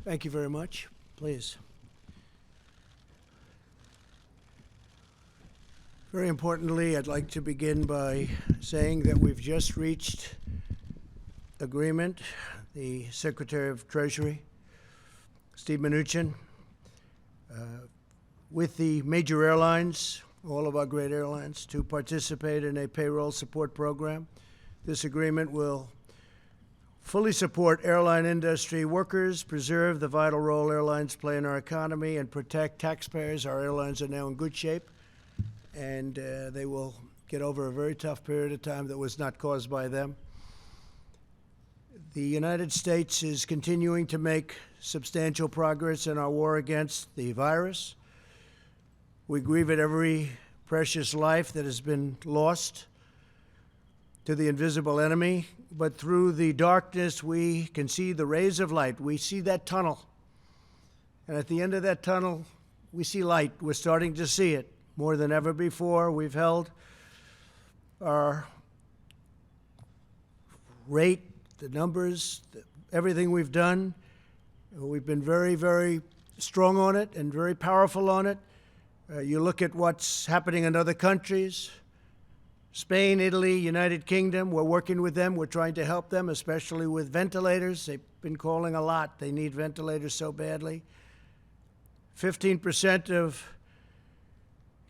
Thank you very much. Please. Very importantly, I'd like to begin by saying that we've just reached agreement. The Secretary of Treasury, Steve Mnuchin, with the major airlines, all of our great airlines, to participate in a payroll support program. This agreement will fully support airline industry workers, preserve the vital role airlines play in our economy, and protect taxpayers. Our airlines are now in good shape, and they will get over a very tough period of time that was not caused by them. The United States is continuing to make substantial progress in our war against the virus. We grieve at every precious life that has been lost to the invisible enemy, but through the darkness we can see the rays of light. We see that tunnel, and at the end of that tunnel we see light. We're starting to see it more than ever before. We've held our rate, the numbers, everything we've done. We've been very, very strong on it and very powerful on it. You look at what's happening in other countries, Spain, Italy, United Kingdom. We're working with them. We're trying to help them, especially with ventilators. They've been calling a lot. They need ventilators so badly. 15% of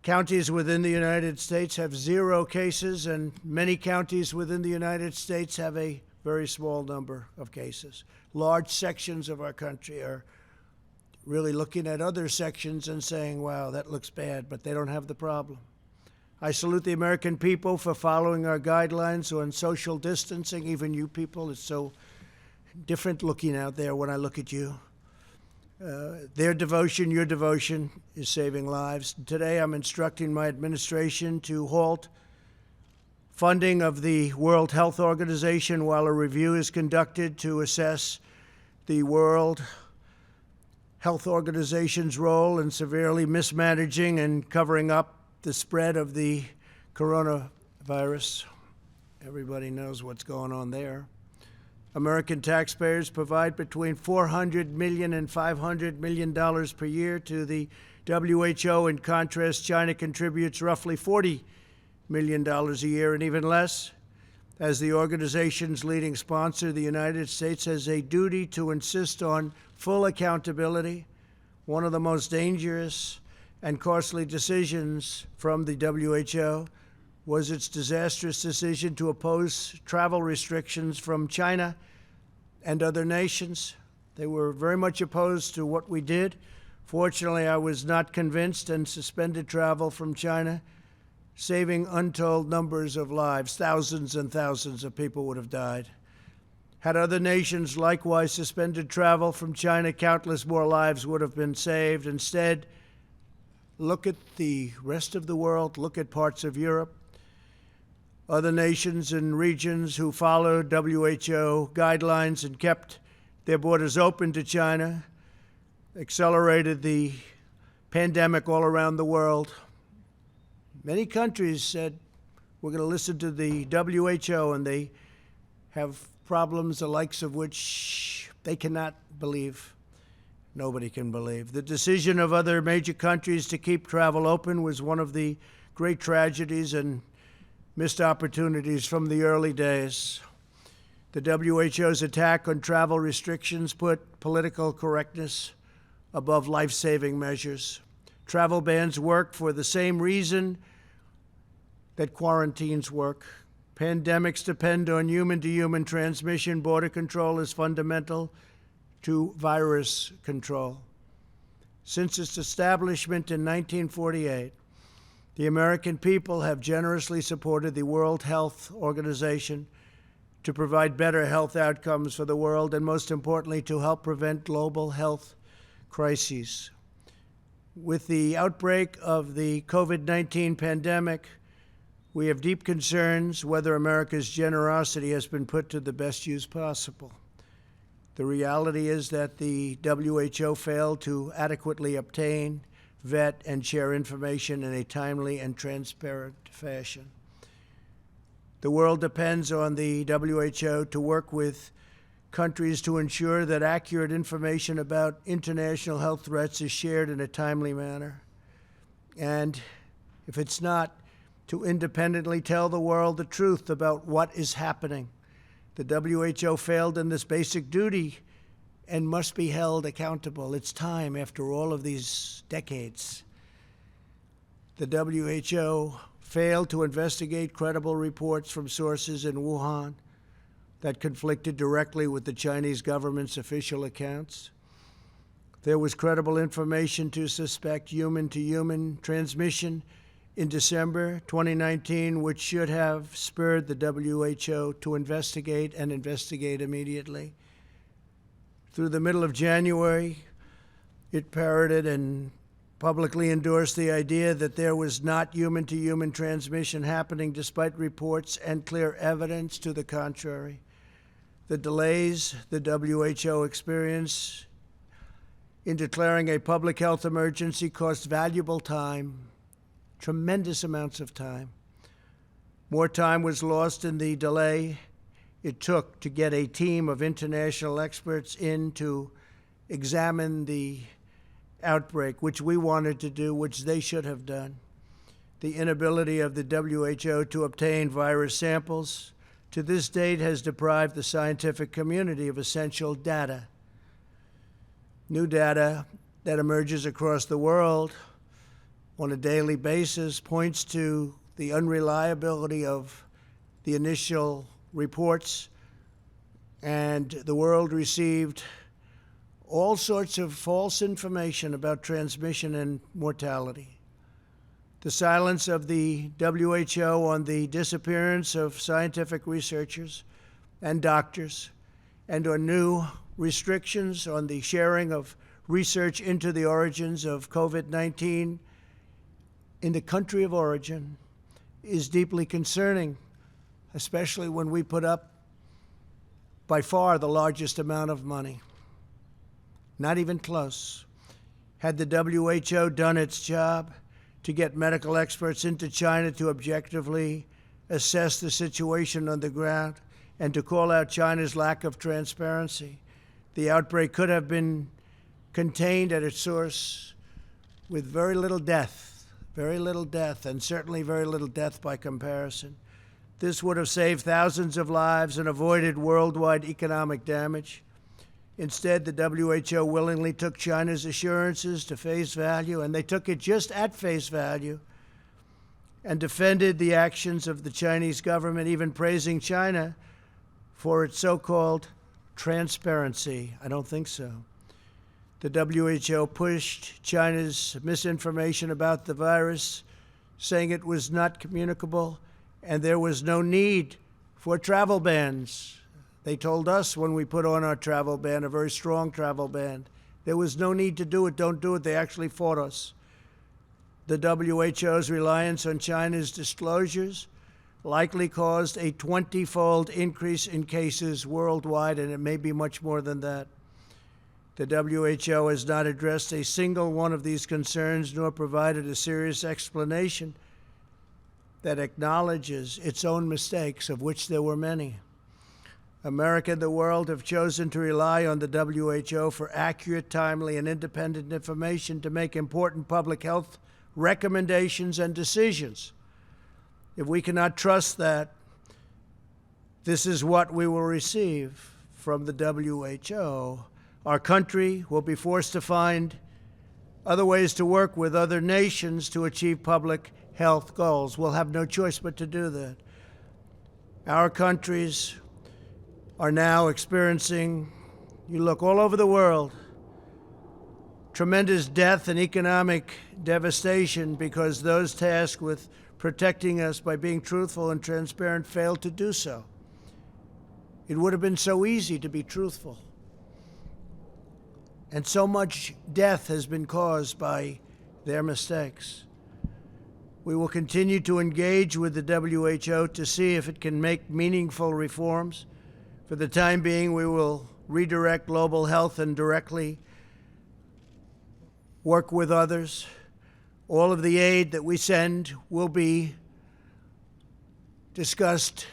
counties within the United States have 0 cases, and many counties within the United States have a very small number of cases. Large sections of our country are really looking at other sections and saying, wow, that looks bad, but they don't have the problem. I salute the American people for following our guidelines on social distancing. Even you people, it's so different looking out there when I look at you. Their devotion, your devotion, is saving lives. Today I'm instructing my administration to halt funding of the World Health Organization while a review is conducted to assess the World Health Organization's role in severely mismanaging and covering up the spread of the coronavirus. Everybody knows what's going on there. American taxpayers provide between $400 million and $500 million per year to the WHO. In contrast, China contributes roughly $40 million a year, and even less. As the organization's leading sponsor, the United States has a duty to insist on full accountability. One of the most dangerous and costly decisions from the WHO was its disastrous decision to oppose travel restrictions from China and other nations. They were very much opposed to what we did. Fortunately, I was not convinced and suspended travel from China, saving untold numbers of lives. Thousands and thousands of people would have died. Had other nations likewise suspended travel from China, countless more lives would have been saved. Instead, look at the rest of the world, look at parts of Europe, other nations and regions who followed WHO guidelines and kept their borders open to China, accelerated the pandemic all around the world. Many countries said, we're going to listen to the WHO, and they have problems the likes of which they cannot believe. Nobody can believe. The decision of other major countries to keep travel open was one of the great tragedies and missed opportunities from the early days. The WHO's attack on travel restrictions put political correctness above life-saving measures. Travel bans work for the same reason that quarantines work. Pandemics depend on human-to-human transmission. Border control is fundamental to virus control. Since its establishment in 1948, the American people have generously supported the World Health Organization to provide better health outcomes for the world and, most importantly, to help prevent global health crises. With the outbreak of the COVID-19 pandemic, we have deep concerns whether America's generosity has been put to the best use possible. The reality is that the WHO failed to adequately obtain, vet, and share information in a timely and transparent fashion. The world depends on the WHO to work with countries to ensure that accurate information about international health threats is shared in a timely manner. And if it's not, to independently tell the world the truth about what is happening. The WHO failed in this basic duty and must be held accountable. It's time, after all of these decades. The WHO failed to investigate credible reports from sources in Wuhan that conflicted directly with the Chinese government's official accounts. There was credible information to suspect human-to-human transmission in December 2019, which should have spurred the WHO to investigate and investigate immediately. Through the middle of January, it parroted and publicly endorsed the idea that there was not human-to-human transmission happening, despite reports and clear evidence to the contrary. The delays the WHO experienced in declaring a public health emergency cost valuable time, tremendous amounts of time. More time was lost in the delay it took to get a team of international experts in to examine the outbreak, which we wanted to do, which they should have done. The inability of the WHO to obtain virus samples to this date has deprived the scientific community of essential data. New data that emerges across the world on a daily basis points to the unreliability of the initial reports, and the world received all sorts of false information about transmission and mortality. The silence of the WHO on the disappearance of scientific researchers and doctors, and on new restrictions on the sharing of research into the origins of COVID-19 in the country of origin, is deeply concerning, especially when we put up by far the largest amount of money. Not even close. Had the WHO done its job to get medical experts into China to objectively assess the situation on the ground and to call out China's lack of transparency, the outbreak could have been contained at its source with very little death, and certainly very little death by comparison. This would have saved thousands of lives and avoided worldwide economic damage. Instead, the WHO willingly took China's assurances to face value, and they took it just at face value, and defended the actions of the Chinese government, even praising China for its so-called transparency. I don't think so. The WHO pushed China's misinformation about the virus, saying it was not communicable and there was no need for travel bans. They told us when we put on our travel ban, a very strong travel ban, there was no need to do it, don't do it. They actually fought us. The WHO's reliance on China's disclosures likely caused a 20-fold increase in cases worldwide, and it may be much more than that. The WHO has not addressed a single one of these concerns, nor provided a serious explanation that acknowledges its own mistakes, of which there were many. America and the world have chosen to rely on the WHO for accurate, timely, and independent information to make important public health recommendations and decisions. If we cannot trust that, this is what we will receive from the WHO. Our country will be forced to find other ways to work with other nations to achieve public health goals. We'll have no choice but to do that. Our countries are now experiencing, you look all over the world, tremendous death and economic devastation because those tasked with protecting us by being truthful and transparent failed to do so. It would have been so easy to be truthful. And so much death has been caused by their mistakes. We will continue to engage with the WHO to see if it can make meaningful reforms. For the time being, we will redirect global health and directly work with others. All of the aid that we send will be discussed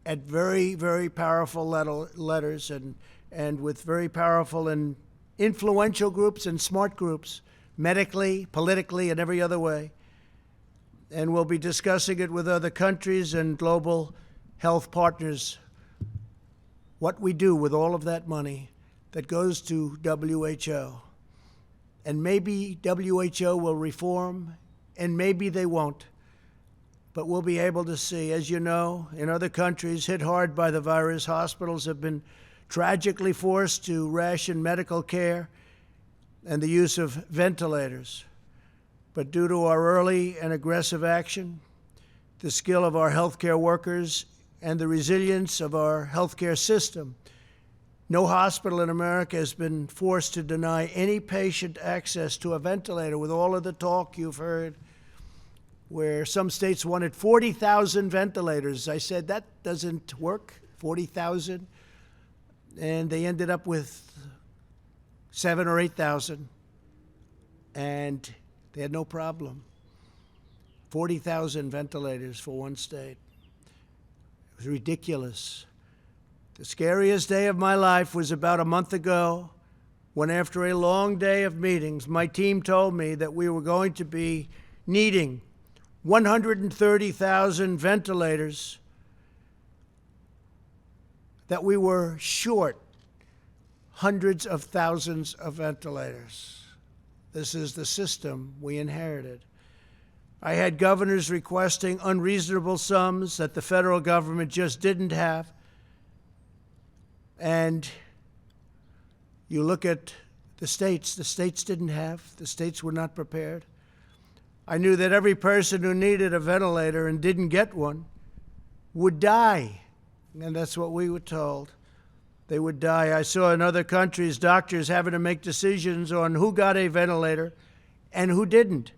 at very, very powerful letters and with very powerful and influential groups and smart groups, medically, politically, and every other way. And we'll be discussing it with other countries and global health partners, what we do with all of that money that goes to WHO. And maybe WHO will reform, and maybe they won't. But we'll be able to see, as you know, in other countries hit hard by the virus, hospitals have been tragically forced to ration medical care and the use of ventilators. But due to our early and aggressive action, the skill of our healthcare workers, and the resilience of our healthcare system, no hospital in America has been forced to deny any patient access to a ventilator, with all of the talk you've heard, where some states wanted 40,000 ventilators. I said, that doesn't work, 40,000. And they ended up with 7,000 or 8,000, and they had no problem. 40,000 ventilators for one state. It was ridiculous. The scariest day of my life was about a month ago, when after a long day of meetings, my team told me that we were going to be needing 130,000 ventilators, that we were short hundreds of thousands of ventilators. This is the system we inherited. I had governors requesting unreasonable sums that the federal government just didn't have. And you look at the states didn't have, the states were not prepared. I knew that every person who needed a ventilator and didn't get one would die. And that's what we were told. They would die. I saw in other countries doctors having to make decisions on who got a ventilator and who didn't.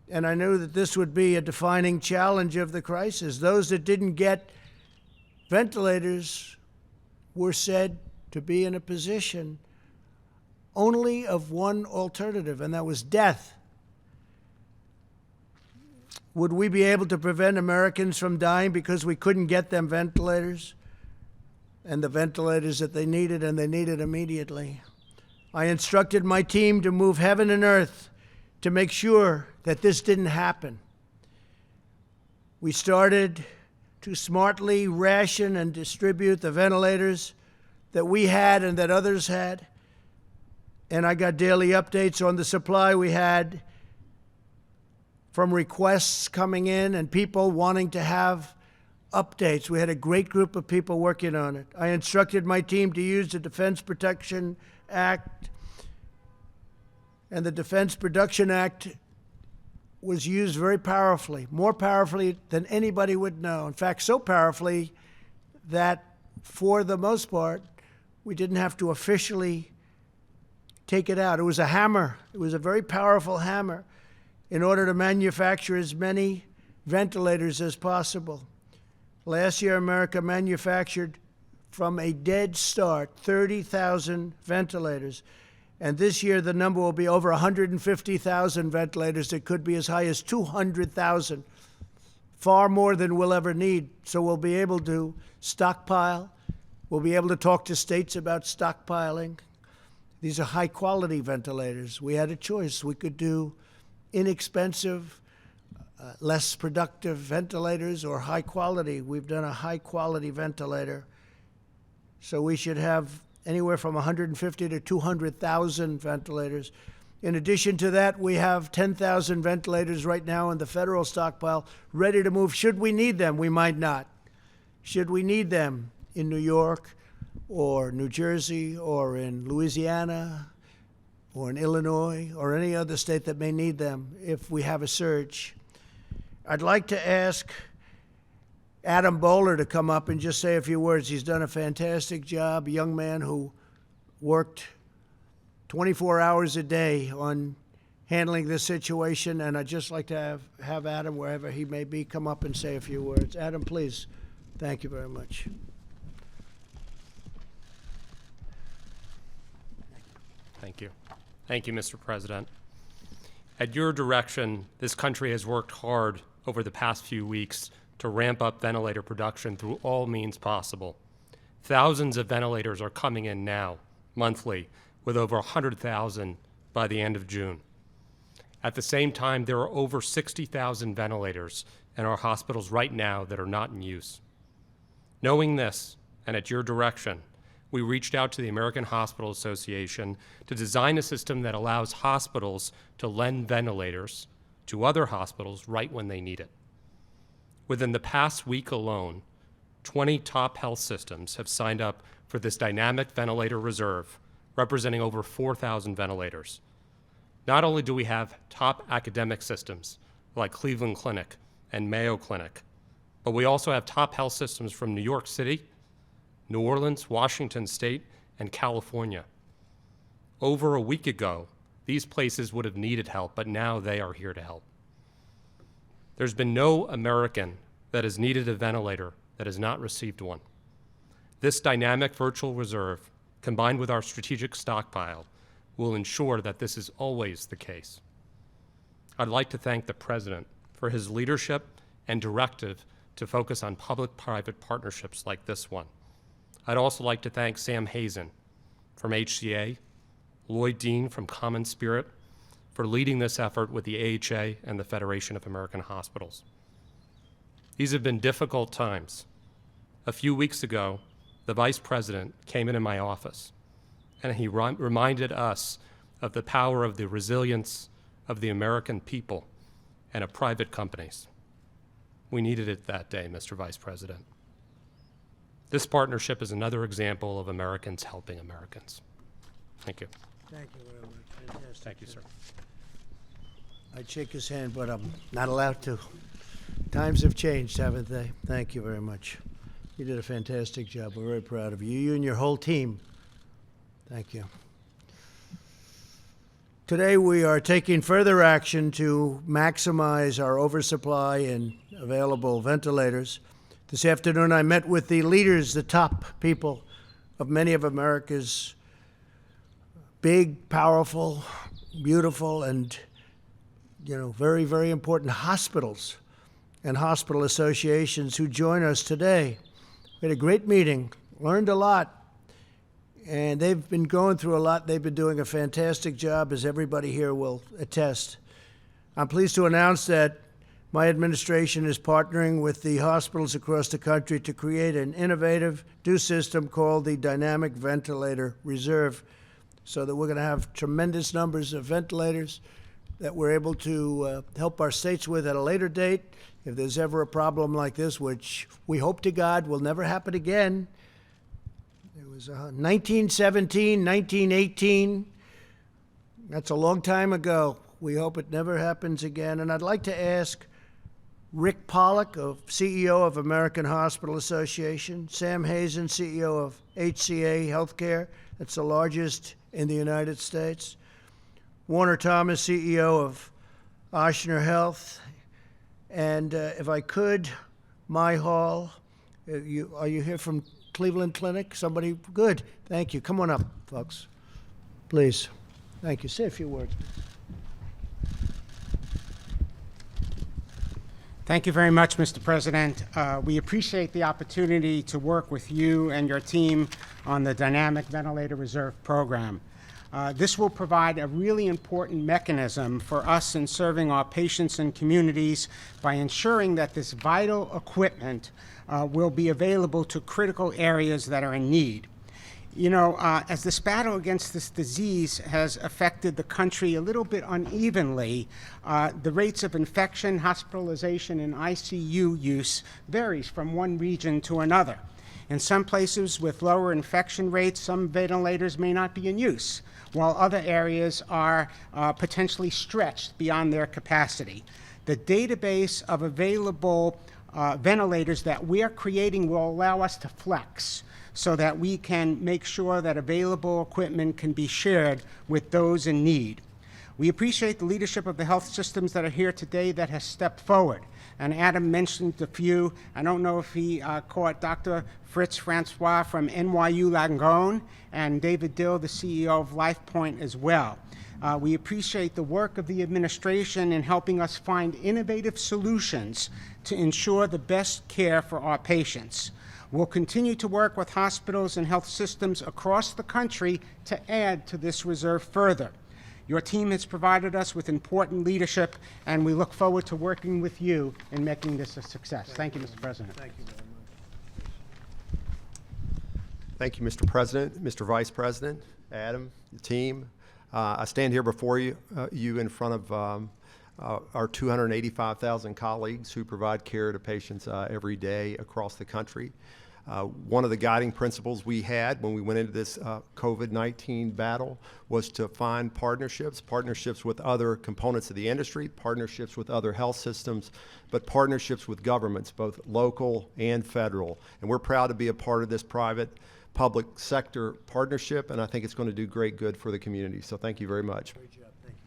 And I knew that this would be a defining challenge of the crisis. Those that didn't get ventilators were said to be in a position only of one alternative, and that was death. Would we be able to prevent Americans from dying because we couldn't get them ventilators? And the ventilators that they needed, and they needed immediately. I instructed my team to move heaven and earth to make sure that this didn't happen. We started to smartly ration and distribute the ventilators that we had and that others had. And I got daily updates on the supply we had from requests coming in and people wanting to have updates. We had a great group of people working on it. I instructed my team to use the Defense Production Act, and the Defense Production Act was used very powerfully, more powerfully than anybody would know. In fact, so powerfully that for the most part, we didn't have to officially take it out. It was a hammer. It was a very powerful hammer in order to manufacture as many ventilators as possible. Last year, America manufactured, from a dead start, 30,000 ventilators. And this year, the number will be over 150,000 ventilators. It could be as high as 200,000, far more than we'll ever need. So we'll be able to stockpile. We'll be able to talk to states about stockpiling. These are high-quality ventilators. We had a choice. We could do inexpensive, less productive ventilators, or high quality. We've done a high quality ventilator. So we should have anywhere from 150 to 200,000 ventilators. In addition to that, we have 10,000 ventilators right now in the federal stockpile, ready to move. Should we need them? We might not. Should we need them in New York or New Jersey or in Louisiana or in Illinois or any other state that may need them if we have a surge? I'd like to ask Adam Bowler to come up and just say a few words. He's done a fantastic job, a young man who worked 24 hours a day on handling this situation, and I'd just like to have Adam, wherever he may be, come up and say a few words. Adam, please. Thank you very much. Thank you. Thank you, Mr. President. At your direction, this country has worked hard over the past few weeks to ramp up ventilator production through all means possible. Thousands of ventilators are coming in now, monthly, with over 100,000 by the end of June. At the same time, there are over 60,000 ventilators in our hospitals right now that are not in use. Knowing this, and at your direction, we reached out to the American Hospital Association to design a system that allows hospitals to lend ventilators to other hospitals right when they need it. Within the past week alone, 20 top health systems have signed up for this dynamic ventilator reserve, representing over 4,000 ventilators. Not only do we have top academic systems like Cleveland Clinic and Mayo Clinic, but we also have top health systems from New York City, New Orleans, Washington State, and California. Over a week ago, these places would have needed help, but now they are here to help. There's been no American that has needed a ventilator that has not received one. This dynamic virtual reserve, combined with our strategic stockpile, will ensure that this is always the case. I'd like to thank the President for his leadership and directive to focus on public-private partnerships like this one. I'd also like to thank Sam Hazen from HCA, Lloyd Dean from Common Spirit, for leading this effort with the AHA and the Federation of American Hospitals. These have been difficult times. A few weeks ago, the Vice President came into my office and he reminded us of the power of the resilience of the American people and of private companies. We needed it that day, Mr. Vice President. This partnership is another example of Americans helping Americans. Thank you. Thank you very much. Fantastic. Thank you, sir. I'd shake his hand, but I'm not allowed to. Times have changed, haven't they? Thank you very much. You did a fantastic job. We're very proud of you. You and your whole team. Thank you. Today we are taking further action to maximize our oversupply and available ventilators. This afternoon I met with the leaders, the top people of many of America's big, powerful, beautiful, and very, very important hospitals and hospital associations who join us today. We had a great meeting, learned a lot, and they've been going through a lot. They've been doing a fantastic job, as everybody here will attest. I'm pleased to announce that my administration is partnering with the hospitals across the country to create an innovative new system called the Dynamic Ventilator Reserve, so that we're going to have tremendous numbers of ventilators that we're able to help our states with at a later date. If there's ever a problem like this, which we hope to God will never happen again. It was 1917, 1918. That's a long time ago. We hope it never happens again. And I'd like to ask Rick Pollack, CEO of American Hospital Association, Sam Hazen, CEO of HCA Healthcare, that's the largest in the United States, Warner Thomas, CEO of Ochsner Health, and if I could, Mai Hall. Are you here from Cleveland Clinic? Somebody? Good. Thank you. Come on up, folks. Please. Thank you. Say a few words. Thank you very much, Mr. President. We appreciate the opportunity to work with you and your team on the Dynamic Ventilator Reserve Program. This will provide a really important mechanism for us in serving our patients and communities by ensuring that this vital equipment will be available to critical areas that are in need. As this battle against this disease has affected the country a little bit unevenly, the rates of infection, hospitalization, and ICU use varies from one region to another. In some places with lower infection rates, some ventilators may not be in use, while other areas are potentially stretched beyond their capacity. The database of available ventilators that we are creating will allow us to flex so that we can make sure that available equipment can be shared with those in need. We appreciate the leadership of the health systems that are here today that has stepped forward. And Adam mentioned a few. I don't know if he caught Dr. Fritz Francois from NYU Langone and David Dill, the CEO of LifePoint as well. We appreciate the work of the administration in helping us find innovative solutions to ensure the best care for our patients. We'll continue to work with hospitals and health systems across the country to add to this reserve further. Your team has provided us with important leadership, and we look forward to working with you in making this a success. Thank you, Mr. President. Thank you very much. Thank you, Mr. President, Mr. Vice President, Adam, the team. I stand here before you in front of our 285,000 colleagues who provide care to patients every day across the country. One of the guiding principles we had when we went into this COVID-19 battle was to find partnerships with other components of the industry, partnerships with other health systems, but partnerships with governments, both local and federal. And we're proud to be a part of this private-public sector partnership, and I think it's going to do great good for the community. So thank you very much. Great job. Thank you.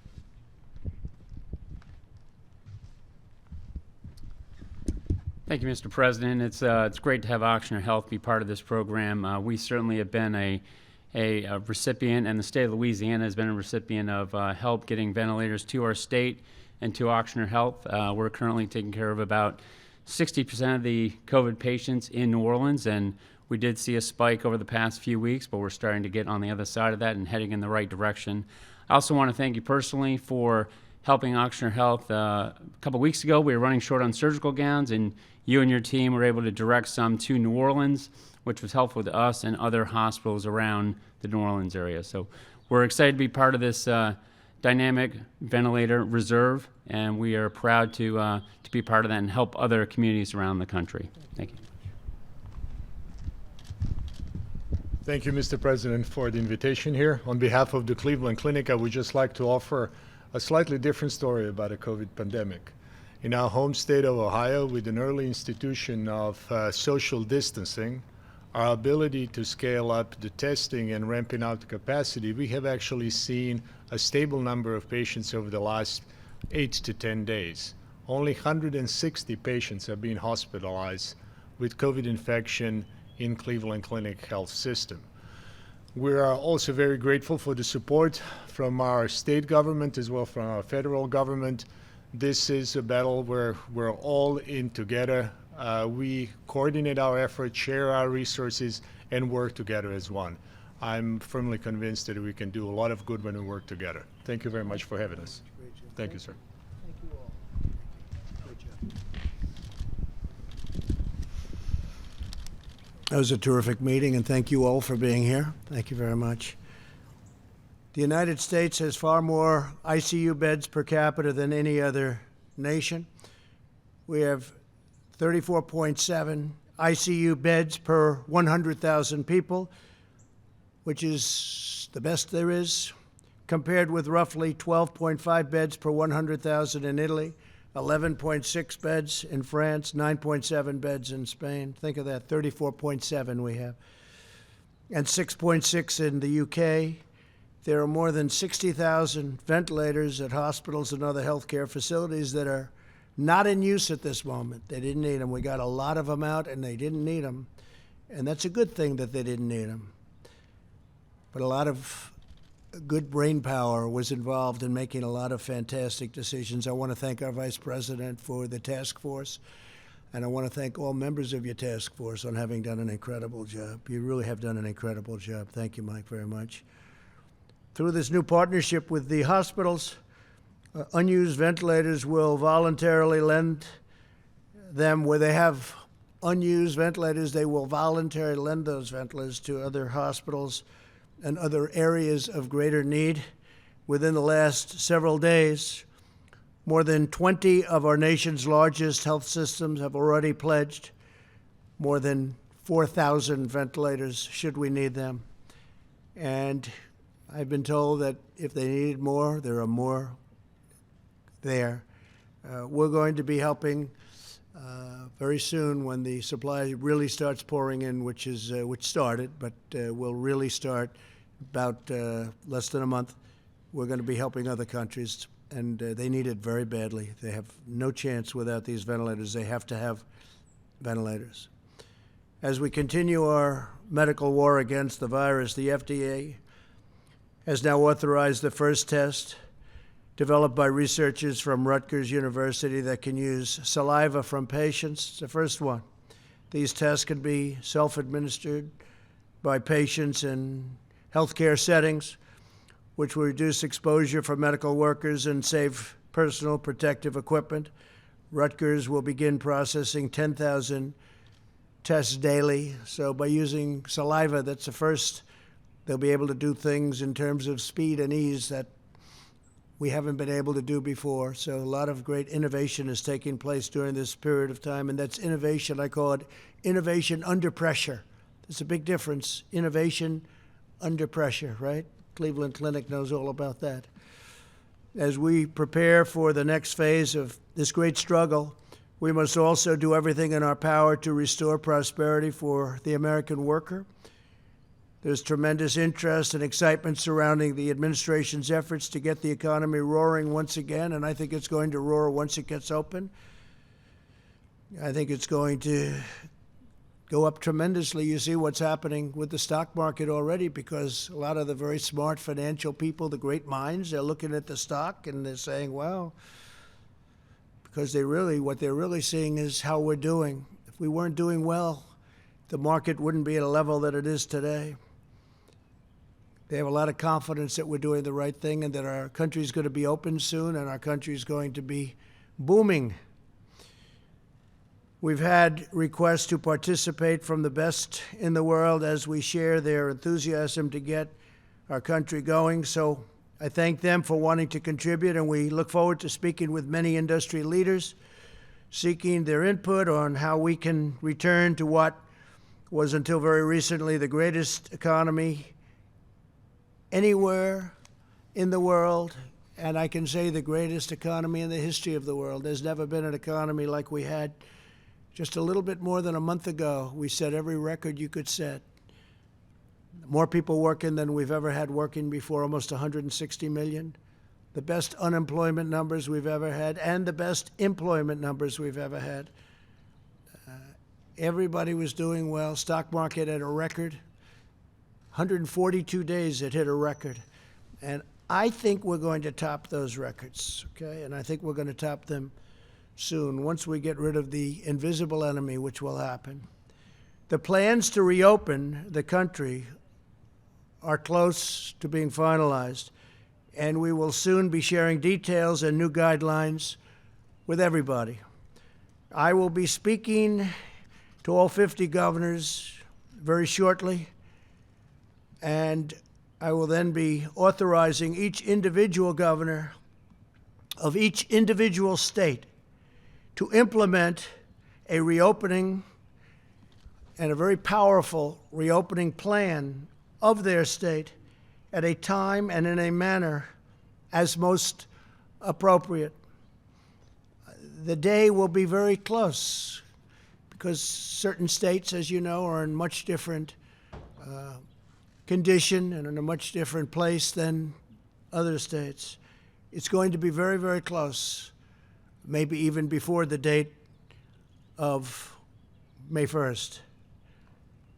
Thank you, Mr. President. It's great to have Ochsner Health be part of this program. We certainly have been a recipient, and the state of Louisiana has been a recipient of help getting ventilators to our state and to Ochsner Health. We're currently taking care of about 60% of the COVID patients in New Orleans, and we did see a spike over the past few weeks, but we're starting to get on the other side of that and heading in the right direction. I also want to thank you personally for helping Ochsner Health. A couple weeks ago, we were running short on surgical gowns, and you and your team were able to direct some to New Orleans, which was helpful to us and other hospitals around the New Orleans area. So we're excited to be part of this dynamic ventilator reserve, and we are proud to be part of that and help other communities around the country. Thank you. Thank you, Mr. President, for the invitation here. On behalf of the Cleveland Clinic, I would just like to offer a slightly different story about the COVID pandemic. In our home state of Ohio, with an early institution of social distancing, our ability to scale up the testing and ramping out the capacity, we have actually seen a stable number of patients over the last 8 to 10 days. Only 160 patients have been hospitalized with COVID infection in Cleveland Clinic Health System. We are also very grateful for the support from our state government as well from our federal government. This is a battle where we're all in together. We coordinate our efforts, share our resources, and work together as one. I'm firmly convinced that we can do a lot of good when we work together. Thank you very much for having us. Great job. Thank you, sir. Thank you all. Thank you. Great job. That was a terrific meeting, and thank you all for being here. Thank you very much. The United States has far more ICU beds per capita than any other nation. We have 34.7 ICU beds per 100,000 people, which is the best there is, compared with roughly 12.5 beds per 100,000 in Italy, 11.6 beds in France, 9.7 beds in Spain. Think of that, 34.7 we have. And 6.6 in the UK. There are more than 60,000 ventilators at hospitals and other healthcare facilities that are not in use at this moment. They didn't need them. We got a lot of them out, and they didn't need them. And that's a good thing that they didn't need them. But a lot of good brain power was involved in making a lot of fantastic decisions. I want to thank our Vice President for the task force, and I want to thank all members of your task force on having done an incredible job. You really have done an incredible job. Thank you, Mike, very much. Through this new partnership with the hospitals, unused ventilators will voluntarily lend them where they have unused ventilators. They will voluntarily lend those ventilators to other hospitals and other areas of greater need. Within the last several days, more than 20 of our nation's largest health systems have already pledged more than 4,000 ventilators should we need them. And I've been told that if they needed more, there are more there. We're going to be helping very soon when the supply really starts pouring in, which started, but will really start about less than a month. We're going to be helping other countries, and they need it very badly. They have no chance without these ventilators. They have to have ventilators. As we continue our medical war against the virus, the FDA has now authorized the first test developed by researchers from Rutgers University that can use saliva from patients. It's the first one. These tests can be self-administered by patients in healthcare settings, which will reduce exposure for medical workers and save personal protective equipment. Rutgers will begin processing 10,000 tests daily. So by using saliva, that's the first, they'll be able to do things in terms of speed and ease that we haven't been able to do before. So a lot of great innovation is taking place during this period of time, and that's innovation. I call it innovation under pressure. There's a big difference. Innovation under pressure, right? Cleveland Clinic knows all about that. As we prepare for the next phase of this great struggle, we must also do everything in our power to restore prosperity for the American worker. There's tremendous interest and excitement surrounding the administration's efforts to get the economy roaring once again, and I think it's going to roar once it gets open. I think it's going to go up tremendously. You see what's happening with the stock market already, because a lot of the very smart financial people, the great minds, they're looking at the stock and they're saying, well, because what they're really seeing is how we're doing. If we weren't doing well, the market wouldn't be at a level that it is today. They have a lot of confidence that we're doing the right thing and that our country is going to be open soon and our country is going to be booming. We've had requests to participate from the best in the world as we share their enthusiasm to get our country going. So I thank them for wanting to contribute, and we look forward to speaking with many industry leaders, seeking their input on how we can return to what was until very recently the greatest economy anywhere in the world, and I can say the greatest economy in the history of the world. There's never been an economy like we had just a little bit more than a month ago. We set every record you could set. More people working than we've ever had working before, almost 160 million. The best unemployment numbers we've ever had, and the best employment numbers we've ever had. Everybody was doing well. Stock market at a record. 142 days it hit a record. And I think we're going to top those records, okay? And I think we're going to top them soon, once we get rid of the invisible enemy, which will happen. The plans to reopen the country are close to being finalized, and we will soon be sharing details and new guidelines with everybody. I will be speaking to all 50 governors very shortly, and I will then be authorizing each individual governor of each individual state to implement a reopening and a very powerful reopening plan of their state at a time and in a manner as most appropriate. The day will be very close because certain states, as you know, are in much different condition and in a much different place than other states. It's going to be very, very close, maybe even before the date of May 1st.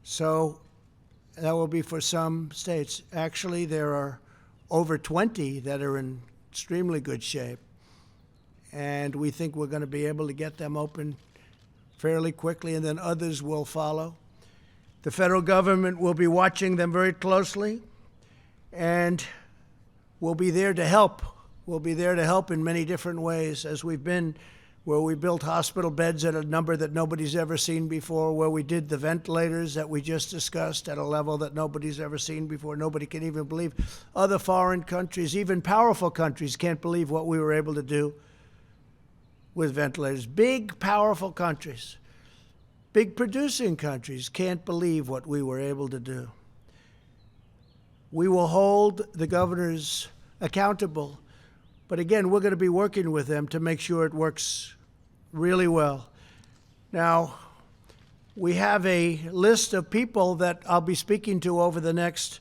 So that will be for some states. Actually, there are over 20 that are in extremely good shape, and we think we're going to be able to get them open fairly quickly, and then others will follow. The federal government will be watching them very closely, and we'll be there to help. We'll be there to help in many different ways, as we've been, where we built hospital beds at a number that nobody's ever seen before, where we did the ventilators that we just discussed at a level that nobody's ever seen before. Nobody can even believe. Other foreign countries, even powerful countries, can't believe what we were able to do with ventilators. Big, powerful countries, big producing countries can't believe what we were able to do. We will hold the governors accountable. But again, we're going to be working with them to make sure it works really well. Now, we have a list of people that I'll be speaking to over the next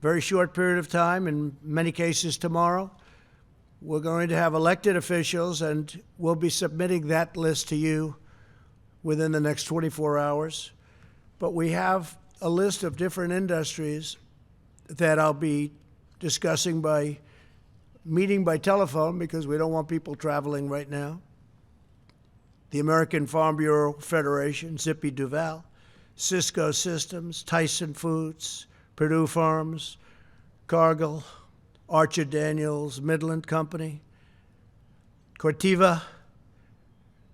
very short period of time, in many cases tomorrow. We're going to have elected officials, and we'll be submitting that list to you within the next 24 hours. But we have a list of different industries that I'll be discussing by meeting by telephone because we don't want people traveling right now. The American Farm Bureau Federation, Zippy Duval, Cisco Systems, Tyson Foods, Purdue Farms, Cargill, Archer Daniels, Midland Company, Corteva,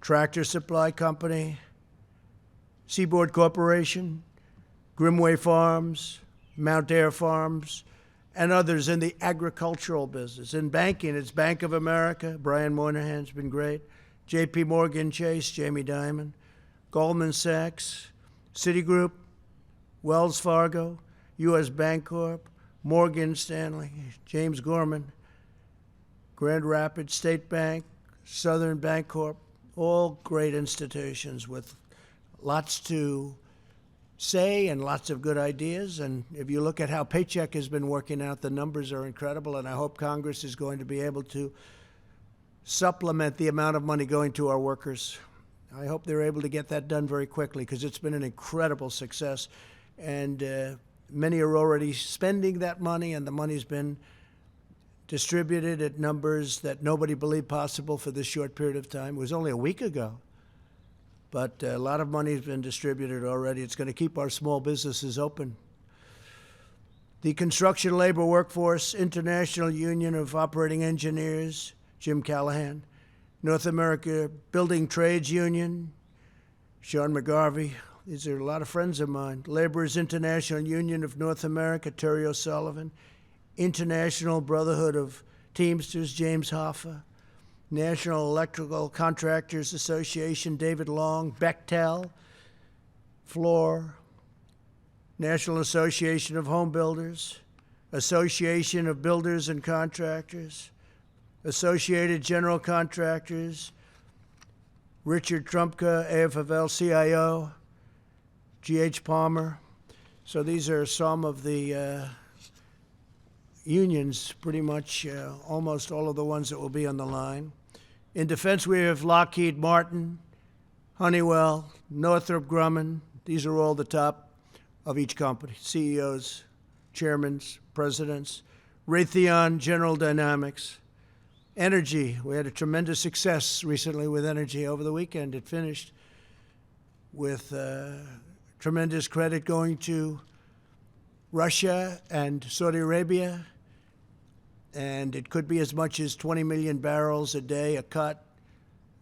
Tractor Supply Company, Seaboard Corporation, Grimway Farms, Mount Air Farms, and others in the agricultural business. In banking, it's Bank of America. Brian Moynihan's been great. J.P. Morgan Chase, Jamie Dimon, Goldman Sachs, Citigroup, Wells Fargo, U.S. Bancorp, Morgan Stanley, James Gorman, Grand Rapids State Bank, Southern Bancorp, all great institutions with lots to say and lots of good ideas. And if you look at how Paycheck has been working out, the numbers are incredible, and I hope Congress is going to be able to supplement the amount of money going to our workers. I hope they're able to get that done very quickly because it's been an incredible success. And many are already spending that money, and the money's been distributed at numbers that nobody believed possible for this short period of time. It was only a week ago. But a lot of money has been distributed already. It's going to keep our small businesses open. The Construction Labor Workforce International Union of Operating Engineers, Jim Callahan. North America Building Trades Union, Sean McGarvey. These are a lot of friends of mine. Laborers International Union of North America, Terry O'Sullivan. International Brotherhood of Teamsters, James Hoffa. National Electrical Contractors Association, David Long. Bechtel, Floor. National Association of Home Builders. Association of Builders and Contractors. Associated General Contractors. Richard Trumpka, AFL-CIO. G.H. Palmer. So these are some of the unions, pretty much almost all of the ones that will be on the line. In defense, we have Lockheed Martin, Honeywell, Northrop Grumman. These are all the top of each company, CEOs, chairmen, presidents. Raytheon, General Dynamics. Energy, we had a tremendous success recently with energy over the weekend. It finished with tremendous credit going to Russia and Saudi Arabia, and it could be as much as 20 million barrels a day, a cut,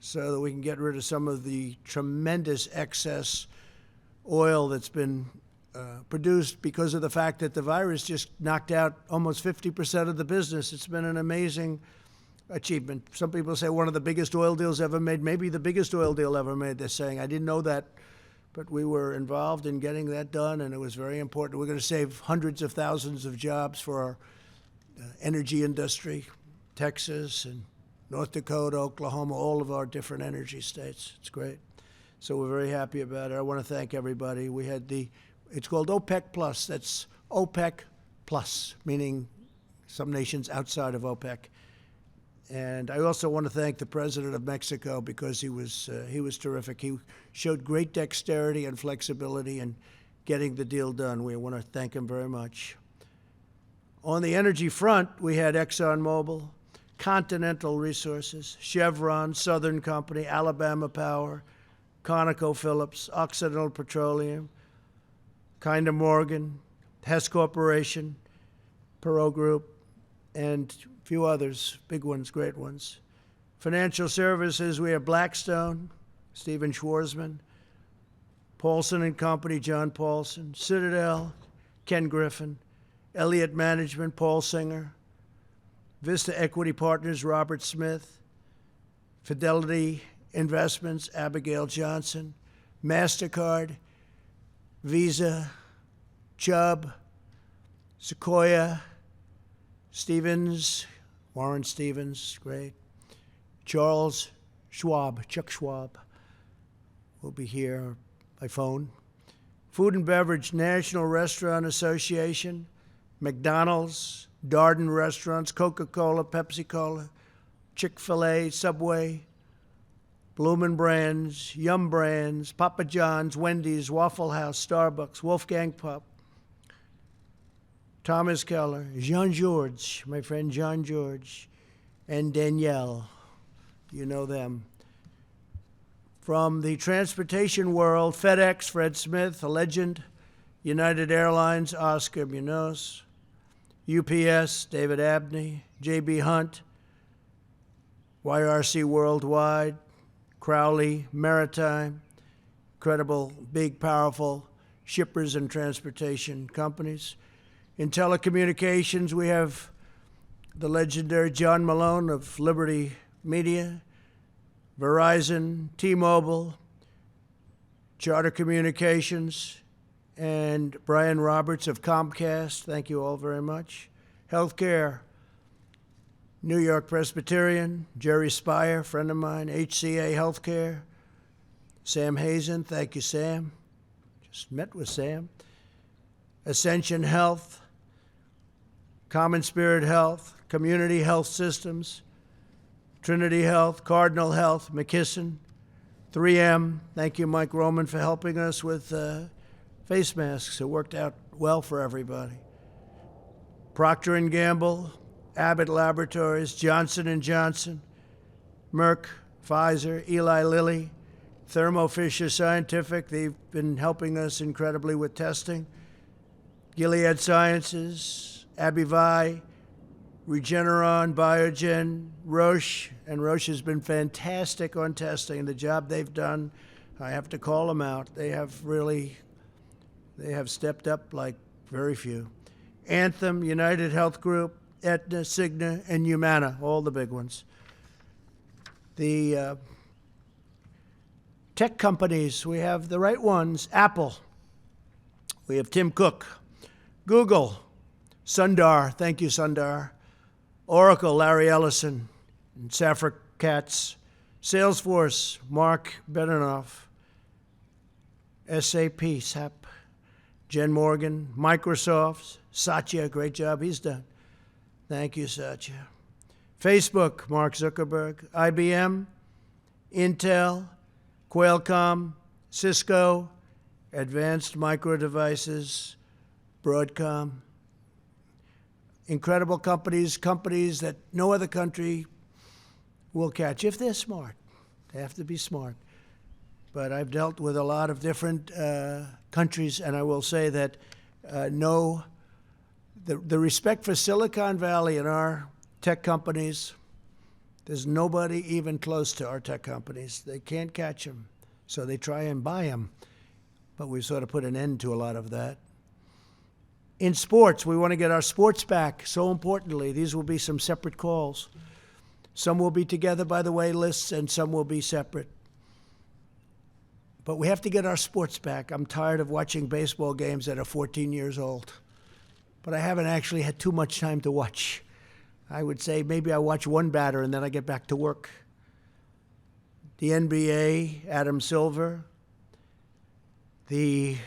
so that we can get rid of some of the tremendous excess oil that's been produced because of the fact that the virus just knocked out almost 50% of the business. It's been an amazing achievement. Some people say one of the biggest oil deals ever made, maybe the biggest oil deal ever made. They're saying, I didn't know that, but we were involved in getting that done, and it was very important. We're going to save hundreds of thousands of jobs for our energy industry, Texas and North Dakota, Oklahoma, all of our different energy states. It's great. So we're very happy about it. I want to thank everybody. We had it's called OPEC Plus. That's OPEC Plus, meaning some nations outside of OPEC. And I also want to thank the president of Mexico because he was terrific. He showed great dexterity and flexibility in getting the deal done. We want to thank him very much. On the energy front, we had ExxonMobil, Continental Resources, Chevron, Southern Company, Alabama Power, ConocoPhillips, Occidental Petroleum, Kinder Morgan, Hess Corporation, Perot Group, and a few others, big ones, great ones. Financial services, we have Blackstone, Stephen Schwarzman, Paulson and Company, John Paulson, Citadel, Ken Griffin, Elliott Management, Paul Singer, Vista Equity Partners, Robert Smith, Fidelity Investments, Abigail Johnson, MasterCard, Visa, Chubb, Sequoia, Stevens, Warren Stevens, great. Charles Schwab, Chuck Schwab, will be here by phone. Food and Beverage National Restaurant Association, McDonald's, Darden Restaurants, Coca-Cola, Pepsi-Cola, Chick-fil-A, Subway, Bloomin' Brands, Yum Brands, Papa John's, Wendy's, Waffle House, Starbucks, Wolfgang Pup, Thomas Keller, Jean George, my friend Jean George, and Danielle. You know them. From the transportation world, FedEx, Fred Smith, a legend. United Airlines, Oscar Munoz. UPS, David Abney. JB Hunt. YRC Worldwide. Crowley Maritime. Incredible, big, powerful shippers and transportation companies. In telecommunications, we have the legendary John Malone of Liberty Media, Verizon, T-Mobile, Charter Communications, and Brian Roberts of Comcast. Thank you all very much. Healthcare, New York Presbyterian, Jerry Spire, friend of mine, HCA Healthcare, Sam Hazen, thank you, Sam. Just met with Sam. Ascension Health, Common Spirit Health, Community Health Systems, Trinity Health, Cardinal Health, McKesson, 3M. Thank you, Mike Roman, for helping us with face masks. It worked out well for everybody. Procter & Gamble, Abbott Laboratories, Johnson & Johnson, Merck, Pfizer, Eli Lilly, Thermo Fisher Scientific. They've been helping us incredibly with testing. Gilead Sciences, Abivax, Regeneron, Biogen, Roche, and Roche has been fantastic on testing. The job they've done, I have to call them out. They have stepped up like very few. Anthem, United Health Group, Aetna, Cigna, and Humana, all the big ones. The tech companies, we have the right ones. Apple, we have Tim Cook. Google, Sundar, thank you, Sundar. Oracle, Larry Ellison and Safra Katz. Salesforce, Mark Benioff. SAP, Jen Morgan. Microsoft, Satya, great job he's done. Thank you, Satya. Facebook, Mark Zuckerberg. IBM, Intel, Qualcomm, Cisco, Advanced Micro Devices, Broadcom. Incredible companies, companies that no other country will catch if they're smart. They have to be smart. But I've dealt with a lot of different countries, and I will say that the respect for Silicon Valley and our tech companies, there's nobody even close to our tech companies. They can't catch them, so they try and buy them. But we've sort of put an end to a lot of that. In sports, we want to get our sports back. So importantly, these will be some separate calls. Some will be together, by the way, lists, and some will be separate. But we have to get our sports back. I'm tired of watching baseball games that are 14 years old. But I haven't actually had too much time to watch. I would say maybe I watch one batter and then I get back to work. The NBA, Adam Silver. The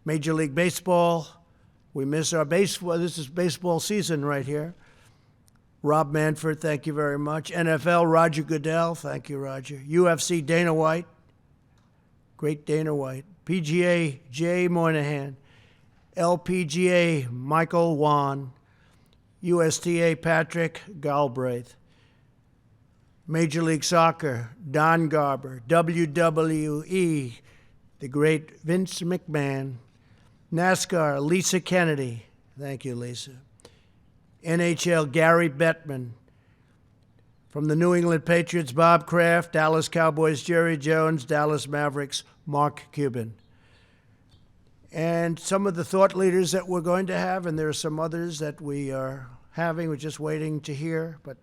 Major League Baseball. We miss our baseball. This is baseball season right here. Rob Manfred, thank you very much. NFL, Roger Goodell, thank you, Roger. UFC, Dana White, great Dana White. PGA, Jay Moynihan. LPGA, Michael Wan. USTA, Patrick Galbraith. Major League Soccer, Don Garber. WWE, the great Vince McMahon. NASCAR, Lisa Kennedy. Thank you, Lisa. NHL, Gary Bettman. From the New England Patriots, Bob Kraft. Dallas Cowboys, Jerry Jones. Dallas Mavericks, Mark Cuban. And some of the thought leaders that we're going to have, and there are some others that we are having, we're just waiting to hear, but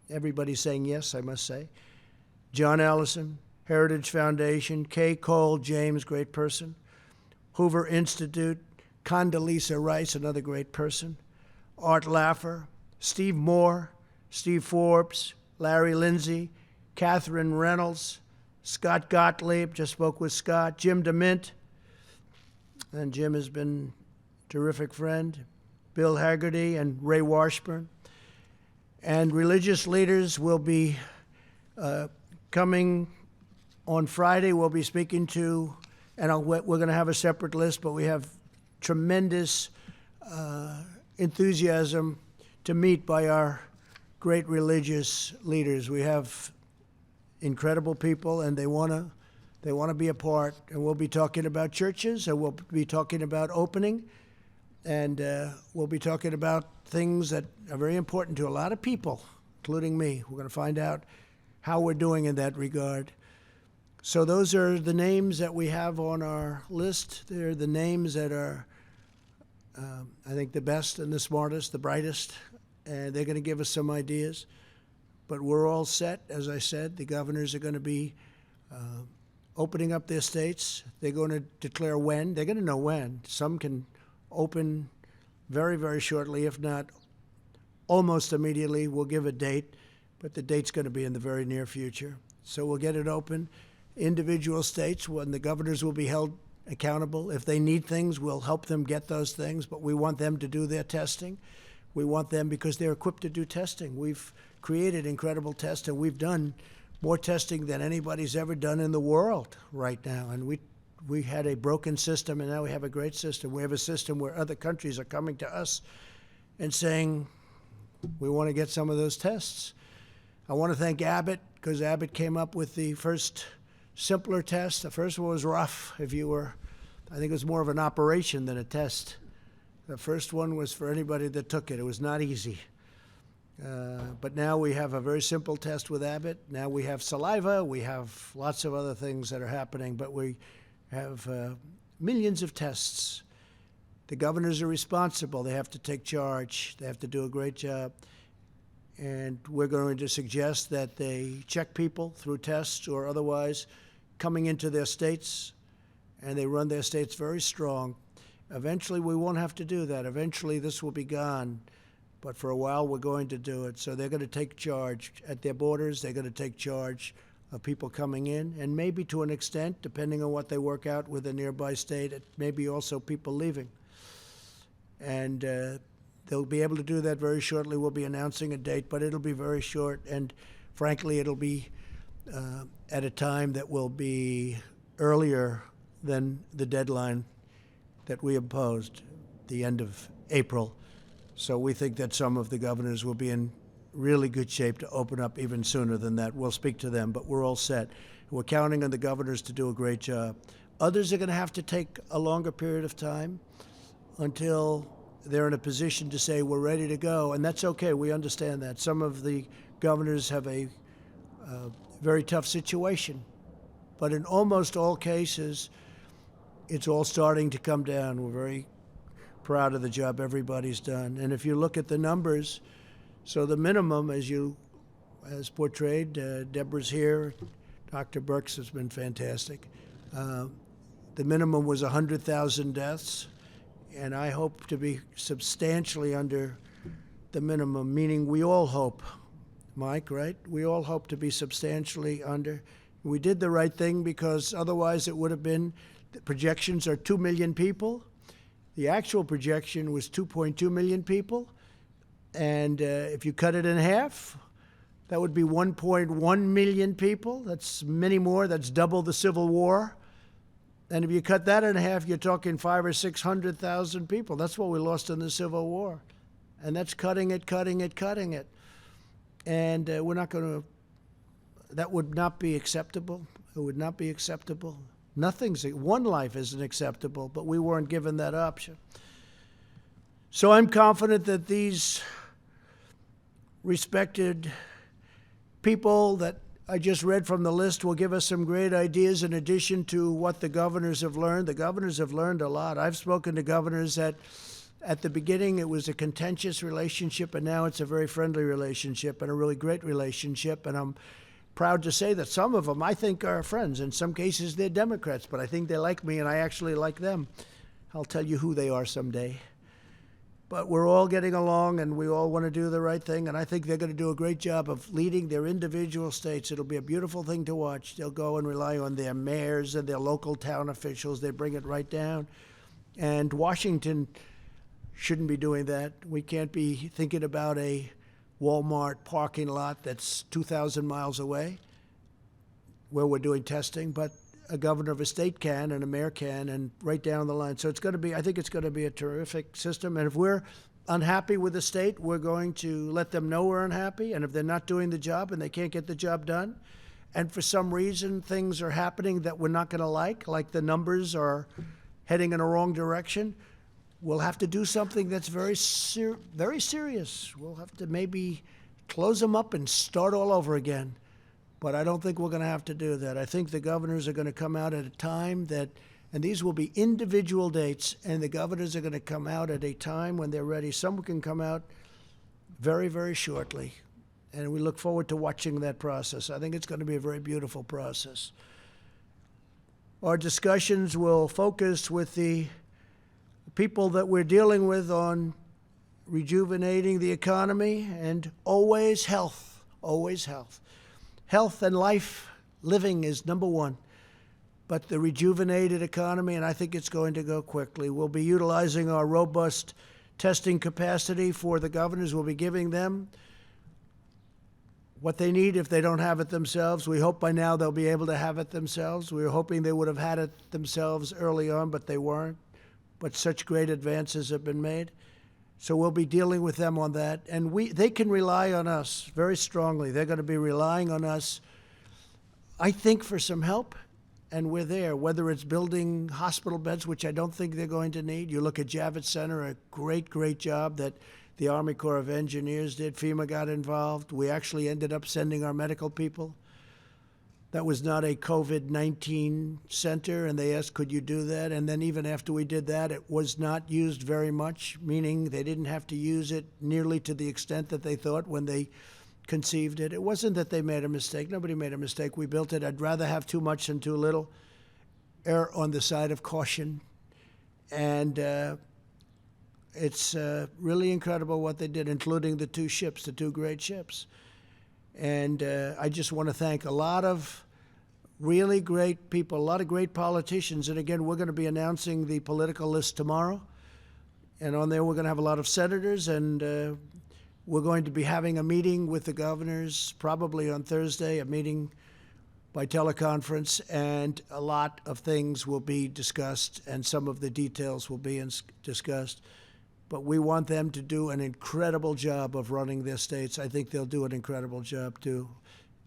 everybody's saying yes, I must say. John Allison, Heritage Foundation. Kay Cole James, great person. Hoover Institute, Condoleezza Rice, another great person. Art Laffer, Steve Moore, Steve Forbes, Larry Lindsay, Catherine Reynolds, Scott Gottlieb, just spoke with Scott, Jim DeMint, and Jim has been a terrific friend, Bill Haggerty and Ray Washburn. And religious leaders will be coming on Friday. We'll be speaking to, and we're going to have a separate list, but we have tremendous enthusiasm to meet by our great religious leaders. We have incredible people, and they want to be a part. And we'll be talking about churches, and we'll be talking about opening, and we'll be talking about things that are very important to a lot of people, including me. We're going to find out how we're doing in that regard. So those are the names that we have on our list. They're the names that are, I think, the best and the smartest, the brightest, and they're going to give us some ideas. But we're all set, as I said. The governors are going to be opening up their states. They're going to declare when. They're going to know when. Some can open very, very shortly, if not almost immediately. We'll give a date, but the date's going to be in the very near future. So we'll get it open. Individual states, when the governors will be held accountable. If they need things, we'll help them get those things, but we want them to do their testing. We want them because they're equipped to do testing. We've created incredible testing. We've done more testing than anybody's ever done in the world right now. And we had a broken system, and now we have a great system. We have a system where other countries are coming to us and saying, we want to get some of those tests. I want to thank Abbott, because Abbott came up with the first simpler test. The first one was rough. I think it was more of an operation than a test. The first one was for anybody that took it. It was not easy. But now we have a very simple test with Abbott. Now we have saliva. We have lots of other things that are happening, but we have millions of tests. The governors are responsible. They have to take charge. They have to do a great job. And we're going to suggest that they check people through tests or otherwise coming into their states, and they run their states very strong. Eventually, we won't have to do that. Eventually, this will be gone. But for a while, we're going to do it. So they're going to take charge at their borders. They're going to take charge of people coming in, and maybe to an extent, depending on what they work out with a nearby state, it may be also people leaving. And they'll be able to do that very shortly. We'll be announcing a date, but it'll be very short. And frankly, it'll be at a time that will be earlier than the deadline that we imposed, the end of April. So we think that some of the governors will be in really good shape to open up even sooner than that. We'll speak to them, but we're all set. We're counting on the governors to do a great job. Others are going to have to take a longer period of time until they're in a position to say, we're ready to go, and that's okay. We understand that. Some of the governors have a very tough situation, but in almost all cases, it's all starting to come down. We're very proud of the job everybody's done. And if you look at the numbers, so the minimum, as portrayed, Deborah's here, Dr. Birx has been fantastic. The minimum was 100,000 deaths, and I hope to be substantially under the minimum, meaning we all hope, Mike, right? We all hope to be substantially under. We did the right thing because otherwise it would have been, the projections are 2 million people. The actual projection was 2.2 million people. And if you cut it in half, that would be 1.1 million people. That's many more. That's double the Civil War. And if you cut that in half, you're talking 500,000 or 600,000 people. That's what we lost in the Civil War. And that's cutting it. And we're not going to, that would not be acceptable. It would not be acceptable. One life isn't acceptable, but we weren't given that option. So I'm confident that these respected people that I just read from the list will give us some great ideas in addition to what the governors have learned. The governors have learned a lot. I've spoken to governors that at the beginning it was a contentious relationship, and now it's a very friendly relationship and a really great relationship. And I'm proud to say that some of them I think are friends. In some cases they're Democrats, but I think they like me and I actually like them. I'll tell you who they are someday. But we're all getting along, and we all want to do the right thing, and I think they're going to do a great job of leading their individual states. It'll be a beautiful thing to watch. They'll go and rely on their mayors and their local town officials. They bring it right down. And Washington shouldn't be doing that. We can't be thinking about a Walmart parking lot that's 2,000 miles away where we're doing testing, but a governor of a state can and a mayor can, and right down the line. So it's going to be, I think it's going to be a terrific system. And if we're unhappy with the state, we're going to let them know we're unhappy. And if they're not doing the job and they can't get the job done, and for some reason things are happening that we're not going to like the numbers are heading in a wrong direction, we'll have to do something that's very serious. We'll have to maybe close them up and start all over again. But I don't think we're going to have to do that. I think the governors are going to come out at a time that, and these will be individual dates, and the governors are going to come out at a time when they're ready. Some can come out very, very shortly. And we look forward to watching that process. I think it's going to be a very beautiful process. Our discussions will focus with the people that we're dealing with on rejuvenating the economy and always health, always health. Health and life living is number one. But the rejuvenated economy, and I think it's going to go quickly, we'll be utilizing our robust testing capacity for the governors. We'll be giving them what they need if they don't have it themselves. We hope by now they'll be able to have it themselves. We were hoping they would have had it themselves early on, but they weren't. But such great advances have been made. So we'll be dealing with them on that. And they can rely on us very strongly. They're going to be relying on us, I think, for some help. And we're there, whether it's building hospital beds, which I don't think they're going to need. You look at Javits Center, a great, great job that the Army Corps of Engineers did. FEMA got involved. We actually ended up sending our medical people. That was not a COVID-19 center, and they asked, could you do that? And then even after we did that, it was not used very much, meaning they didn't have to use it nearly to the extent that they thought when they conceived it. It wasn't that they made a mistake. Nobody made a mistake. We built it. I'd rather have too much than too little. Err on the side of caution. And it's really incredible what they did, including the two great ships. And I just want to thank a lot of really great people, a lot of great politicians. And again, we're going to be announcing the political list tomorrow. And on there, we're going to have a lot of senators, and we're going to be having a meeting with the governors probably on Thursday, a meeting by teleconference, and a lot of things will be discussed, and some of the details will be discussed. But we want them to do an incredible job of running their states. I think they'll do an incredible job, too.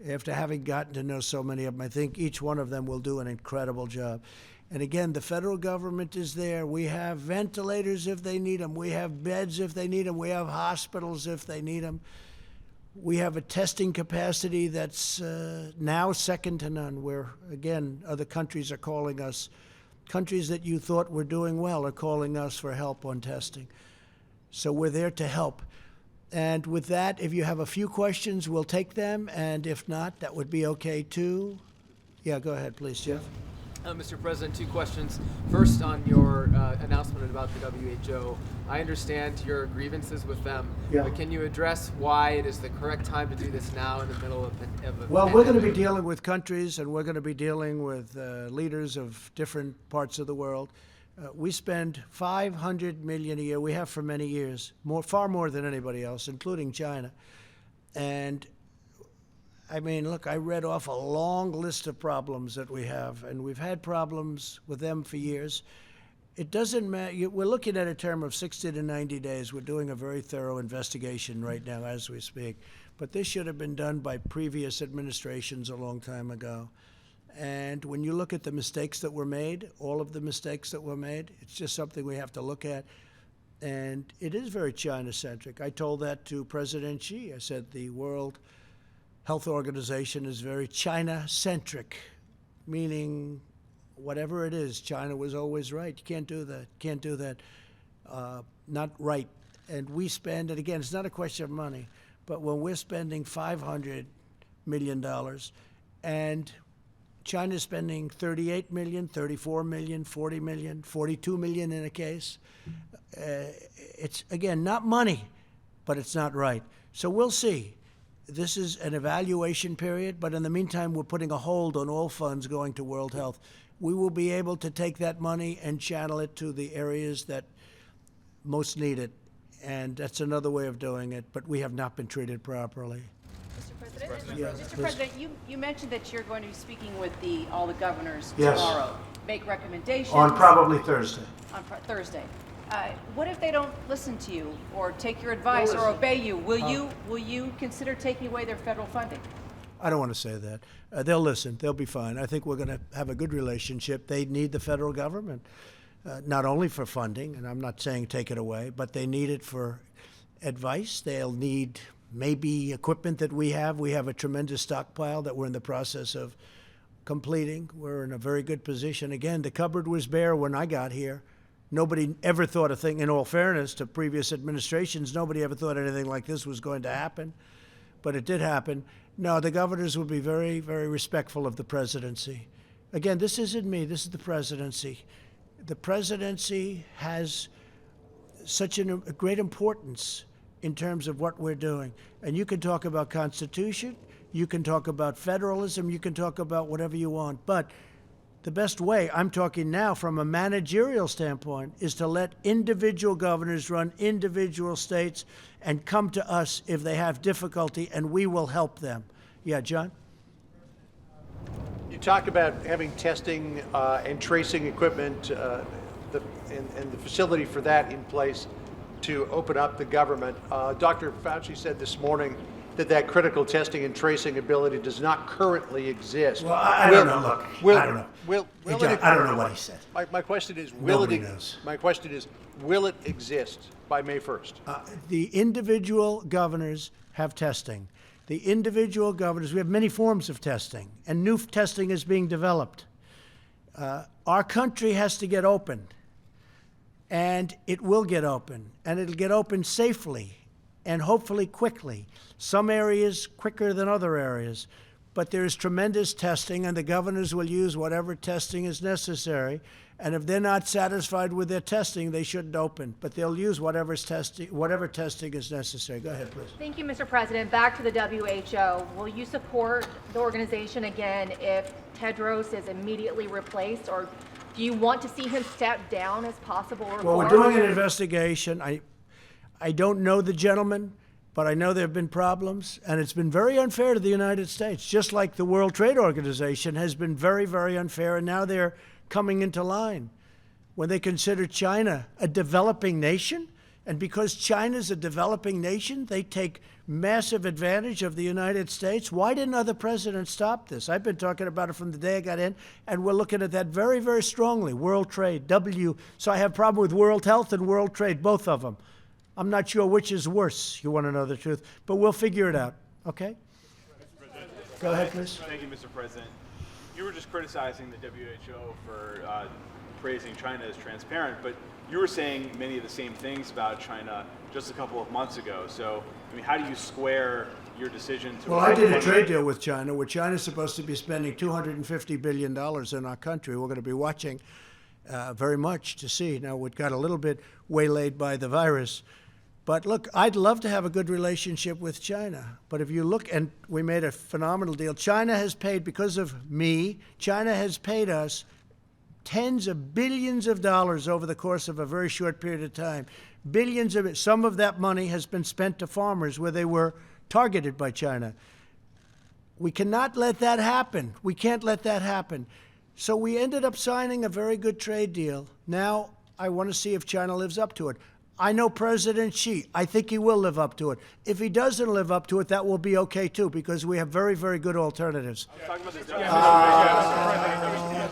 After having gotten to know so many of them, I think each one of them will do an incredible job. And again, the federal government is there. We have ventilators if they need them. We have beds if they need them. We have hospitals if they need them. We have a testing capacity that's now second to none, where, again, other countries are calling us. Countries that you thought were doing well are calling us for help on testing. So we're there to help. And with that, if you have a few questions, we'll take them. And if not, that would be okay, too. Yeah, go ahead, please, Jeff. Mr. President, two questions. First, on your announcement about the WHO, I understand your grievances with them, but can you address why it is the correct time to do this now in the middle of a Well, we're going to be dealing with countries, and we're going to be dealing with leaders of different parts of the world. We spend $500 million a year. We have for many years, far more than anybody else, including China. And I mean, look, I read off a long list of problems that we have, and we've had problems with them for years. It doesn't matter. We're looking at a term of 60 to 90 days. We're doing a very thorough investigation right now as we speak. But this should have been done by previous administrations a long time ago. And when you look at the mistakes that were made, all of the mistakes that were made, it's just something we have to look at. And it is very China-centric. I told that to President Xi. I said the World Health Organization is very China-centric, meaning whatever it is, China was always right. You can't do that. Can't do that. Not right. And we spend, and again, it's not a question of money, but when we're spending $500 million and China's spending $38 million, $34 million, $40 million, $42 million in a case, it's, again, not money, but it's not right. So we'll see. This is an evaluation period, but in the meantime, we're putting a hold on all funds going to World Health. We will be able to take that money and channel it to the areas that most need it, and that's another way of doing it, but we have not been treated properly. Mr. President, Yeah, Mr. please. President, you mentioned that you're going to be speaking with all the governors Yes. tomorrow, make recommendations. On probably Thursday. On Thursday. What if they don't listen to you or take your advice or obey you? Will you consider taking away their federal funding? I don't want to say that. They'll listen. They'll be fine. I think we're going to have a good relationship. They need the federal government, not only for funding, and I'm not saying take it away, but they need it for advice. They'll need maybe equipment that we have. We have a tremendous stockpile that we're in the process of completing. We're in a very good position. Again, the cupboard was bare when I got here. Nobody ever thought a thing, in all fairness to previous administrations, nobody ever thought anything like this was going to happen. But it did happen. No, the governors will be very, very respectful of the presidency. Again, this isn't me, this is the presidency. The presidency has such a great importance in terms of what we're doing. And you can talk about Constitution, you can talk about federalism, you can talk about whatever you want. But the best way, I'm talking now from a managerial standpoint, is to let individual governors run individual states and come to us if they have difficulty, and we will help them. Yeah, John? You talked about having testing and tracing equipment and the facility for that in place to open up the government. Dr. Fauci said this morning that critical testing and tracing ability does not currently exist. Well, I don't know. Look, I don't know. Hey, John, I don't know what he said. My question is, Nobody knows. My question is, will it exist by May 1st? The individual governors have testing. The individual governors, we have many forms of testing, and new testing is being developed. Our country has to get open, and it will get open, and it'll get open safely and hopefully quickly. Some areas quicker than other areas, but there is tremendous testing, and the governors will use whatever testing is necessary. And if they're not satisfied with their testing, they shouldn't open. But they'll use whatever testing is necessary. Go ahead, please. Thank you, Mr. President. Back to the WHO. Will you support the organization again if Tedros is immediately replaced, or do you want to see him step down as possible? Well, we're doing an investigation. I don't know the gentleman, but I know there have been problems, and it's been very unfair to the United States, just like the World Trade Organization has been very, very unfair, and now they're coming into line. When they consider China a developing nation, and because China's a developing nation, they take massive advantage of the United States. Why didn't other presidents stop this? I've been talking about it from the day I got in, and we're looking at that very, very strongly. World Trade, So I have a problem with World Health and World Trade, both of them. I'm not sure which is worse, you want to know the truth, but we'll figure it out, okay? Go ahead, please. Thank you, Mr. President. You were just criticizing the WHO for praising China as transparent, but you were saying many of the same things about China just a couple of months ago. So, I mean, how do you square your decision to... Well, I did a trade deal with China, where China's supposed to be spending $250 billion in our country. We're going to be watching very much to see. Now, it got a little bit waylaid by the virus. But look, I'd love to have a good relationship with China. But if you look, and we made a phenomenal deal. China has paid, because of me, China has paid us tens of billions of dollars over the course of a very short period of time. Billions of it. Some of that money has been spent to farmers where they were targeted by China. We cannot let that happen. We can't let that happen. So we ended up signing a very good trade deal. Now I want to see if China lives up to it. I know President Xi. I think he will live up to it. If he doesn't live up to it, that will be okay, too, because we have very, very good alternatives.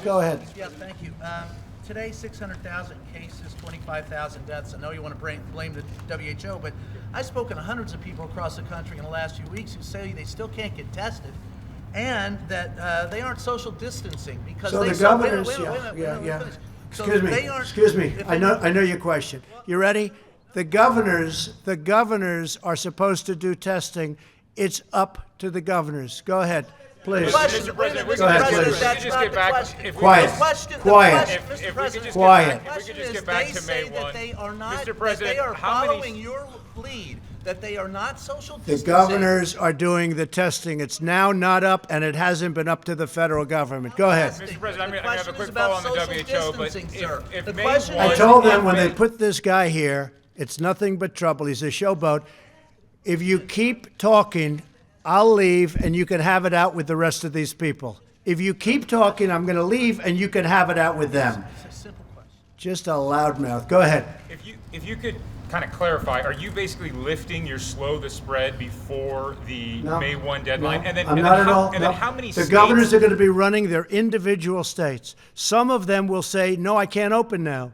Go ahead. Yeah, thank you. Today, 600,000 cases, 25,000 deaths. I know you want to blame the WHO, but I've spoken to hundreds of people across the country in the last few weeks who say they still can't get tested, and that they aren't social distancing because so they the saw, governors, Excuse me. I know your question. You ready? The governors are supposed to do testing. It's up to the governors. Go ahead, please. Mr. President, go ahead, please. That's not the question. Quiet. Mr. President, quiet. If we could just get back to May 1. That they are not, Mr. President, that they are how many... following your lead, that they are not social The distancing. governors are doing the testing. It's now not up, and it hasn't been up to the federal government. Go ahead. Mr. President, I have a quick about follow on the social WHO, but distancing, sir. if The May question 1... I told them when they put this guy here, it's nothing but trouble. He's a showboat. If you keep talking, I'll leave, and you can have it out with the rest of these people. If you keep talking, I'm going to leave, and you can have it out with them. It's a simple question. Just a loudmouth. Go ahead. If you could kind of clarify, are you basically lifting your slow the spread before the No. May 1 deadline? No, And then, I'm and not then at how, all. and No. then how many The states? governors are going to be running their individual states. Some of them will say, no, I can't open now.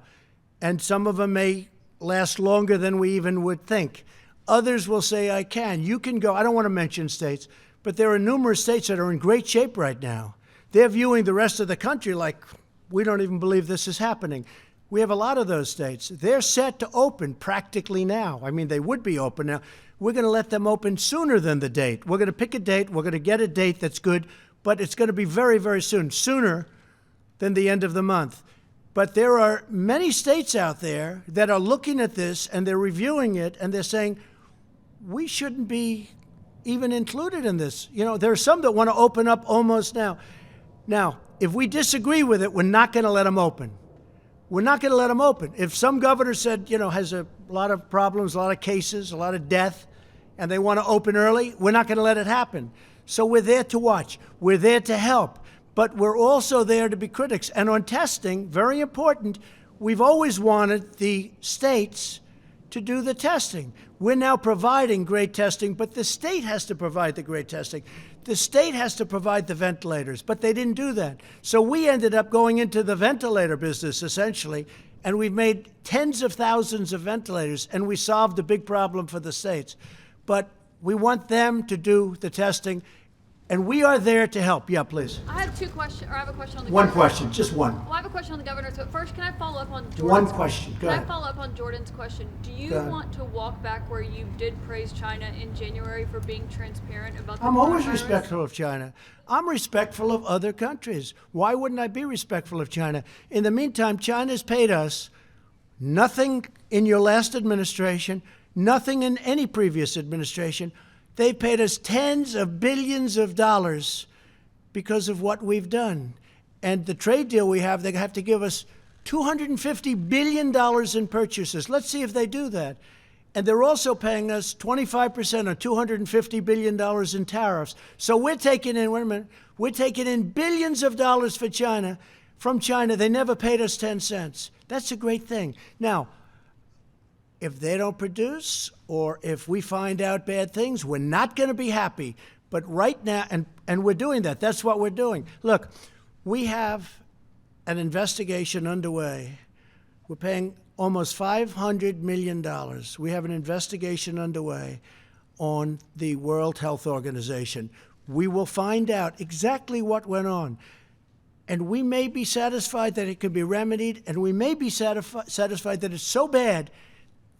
And some of them may last longer than we even would think. Others will say, I can. You can go. I don't want to mention states, but there are numerous states that are in great shape right now. They're viewing the rest of the country like, we don't even believe this is happening. We have a lot of those states. They're set to open practically now. I mean, they would be open now. We're going to let them open sooner than the date. We're going to pick a date. We're going to get a date that's good, but it's going to be very, very soon, sooner than the end of the month. But there are many states out there that are looking at this and they're reviewing it and they're saying, we shouldn't be even included in this. You know, there are some that want to open up almost now. Now, if we disagree with it, we're not going to let them open. We're not going to let them open. If some governor said, you know, has a lot of problems, a lot of cases, a lot of death, and they want to open early, we're not going to let it happen. So we're there to watch. We're there to help. But we're also there to be critics. And on testing, very important, we've always wanted the states to do the testing. We're now providing great testing, but the state has to provide the great testing. The state has to provide the ventilators, but they didn't do that. So we ended up going into the ventilator business, essentially, and we've made tens of thousands of ventilators, and we solved a big problem for the states. But we want them to do the testing, and we are there to help. Yeah, please. I have two questions, or I have a question on the One governor. question, just one. Well, I have a question on the governor. So first, can I follow up on Jordan's One question. Go Can ahead. I follow up on Jordan's question? Do you Go ahead. want to walk back where you did praise China in January for being transparent about the I'm always coronavirus? respectful of China. I'm respectful of other countries. Why wouldn't I be respectful of China? In the meantime, China's paid us nothing in your last administration, nothing in any previous administration. They paid us tens of billions of dollars because of what we've done. And the trade deal we have, they have to give us $250 billion in purchases. Let's see if they do that. And they're also paying us 25% or $250 billion in tariffs. So we're taking in, wait a minute, we're taking in billions of dollars for China, from China. They never paid us 10 cents. That's a great thing. Now, if they don't produce or if we find out bad things, we're not going to be happy. But right now, and we're doing that. That's what we're doing. Look, we have an investigation underway. We're paying almost $500 million. We have an investigation underway on the World Health Organization. We will find out exactly what went on. And we may be satisfied that it can be remedied, and we may be satisfied that it's so bad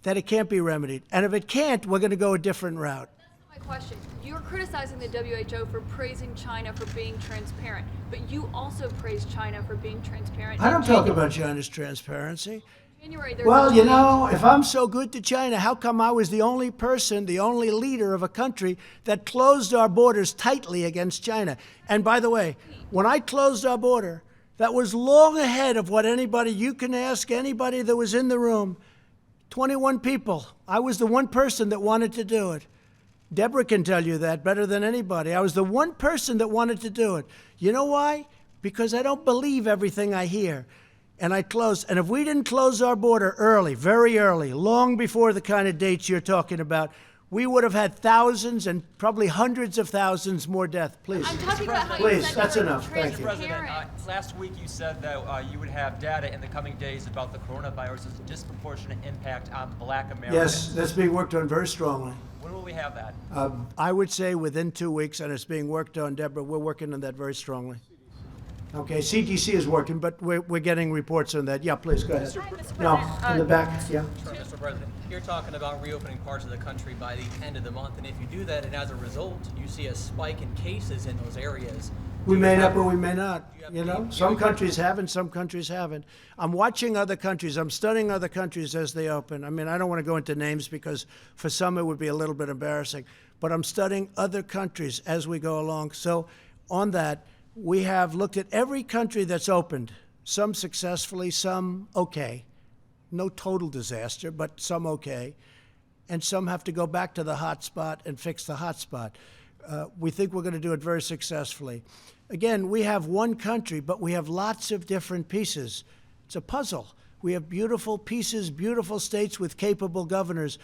that it can't be remedied. And if it can't, we're going to go a different route. That's not my question. You're criticizing the WHO for praising China for being transparent, but you also praised China for being transparent. I in don't talk January. about China's transparency. January, there's Well, a you tweet- know, if I'm so good to China, how come I was the only person, the only leader of a country that closed our borders tightly against China? And by the way, when I closed our border, that was long ahead of what anybody, you can ask anybody that was in the room, 21 people. I was the one person that wanted to do it. Deborah can tell you that better than anybody. I was the one person that wanted to do it. You know why? Because I don't believe everything I hear. And I closed. And if we didn't close our border early, very early, long before the kind of dates you're talking about, we would have had thousands and probably hundreds of thousands more deaths. Please. I'm talking about how Please, you said that's you were enough. Thank you. transparent. Last week you said that you would have data in the coming days about the coronavirus's disproportionate impact on Black Americans. Yes, that's being worked on very strongly. When will we have that? I would say within 2 weeks, and it's being worked on, Deborah. We're working on that very strongly. Okay, CDC is working, but we're getting reports on that. Yeah, please, go ahead. No, in the back, yeah. Sure, Mr. President. You're talking about reopening parts of the country by the end of the month, and if you do that, and as a result, you see a spike in cases in those areas. We may not, but we may not. You know, some countries haven't, some countries haven't. I'm watching other countries. I'm studying other countries as they open. I mean, I don't want to go into names because for some it would be a little bit embarrassing. But I'm studying other countries as we go along. So on that, we have looked at every country that's opened, some successfully, some okay. No total disaster, but some okay. And some have to go back to the hot spot and fix the hot spot. We think we're going to do it very successfully. Again, we have one country, but we have lots of different pieces. It's a puzzle. We have beautiful pieces, beautiful states with capable governors.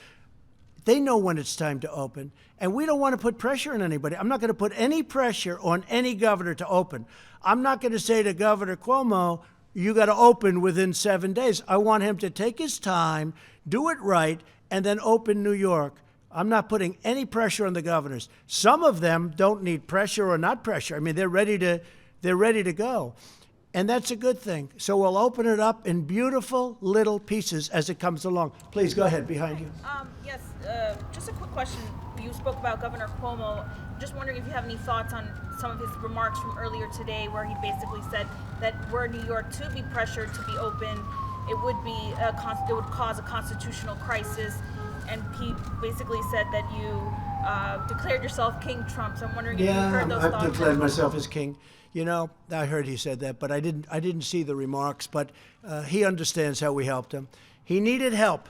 They know when it's time to open, and we don't want to put pressure on anybody. I'm not going to put any pressure on any governor to open. I'm not going to say to Governor Cuomo, you got to open within 7 days. I want him to take his time, do it right, and then open New York. I'm not putting any pressure on the governors. Some of them don't need pressure or not pressure. I mean, they're ready to go. And that's a good thing. So we'll open it up in beautiful little pieces as it comes along. Please go ahead, behind you. Yes, just a quick question. You spoke about Governor Cuomo. Just wondering if you have any thoughts on some of his remarks from earlier today, where he basically said that were New York to be pressured to be open, it would cause a constitutional crisis. And he basically said that you declared yourself King Trump. So I'm wondering if you heard those thoughts. I've declared myself as king. You know, I heard he said that, but I didn't see the remarks. But he understands how we helped him. He needed help.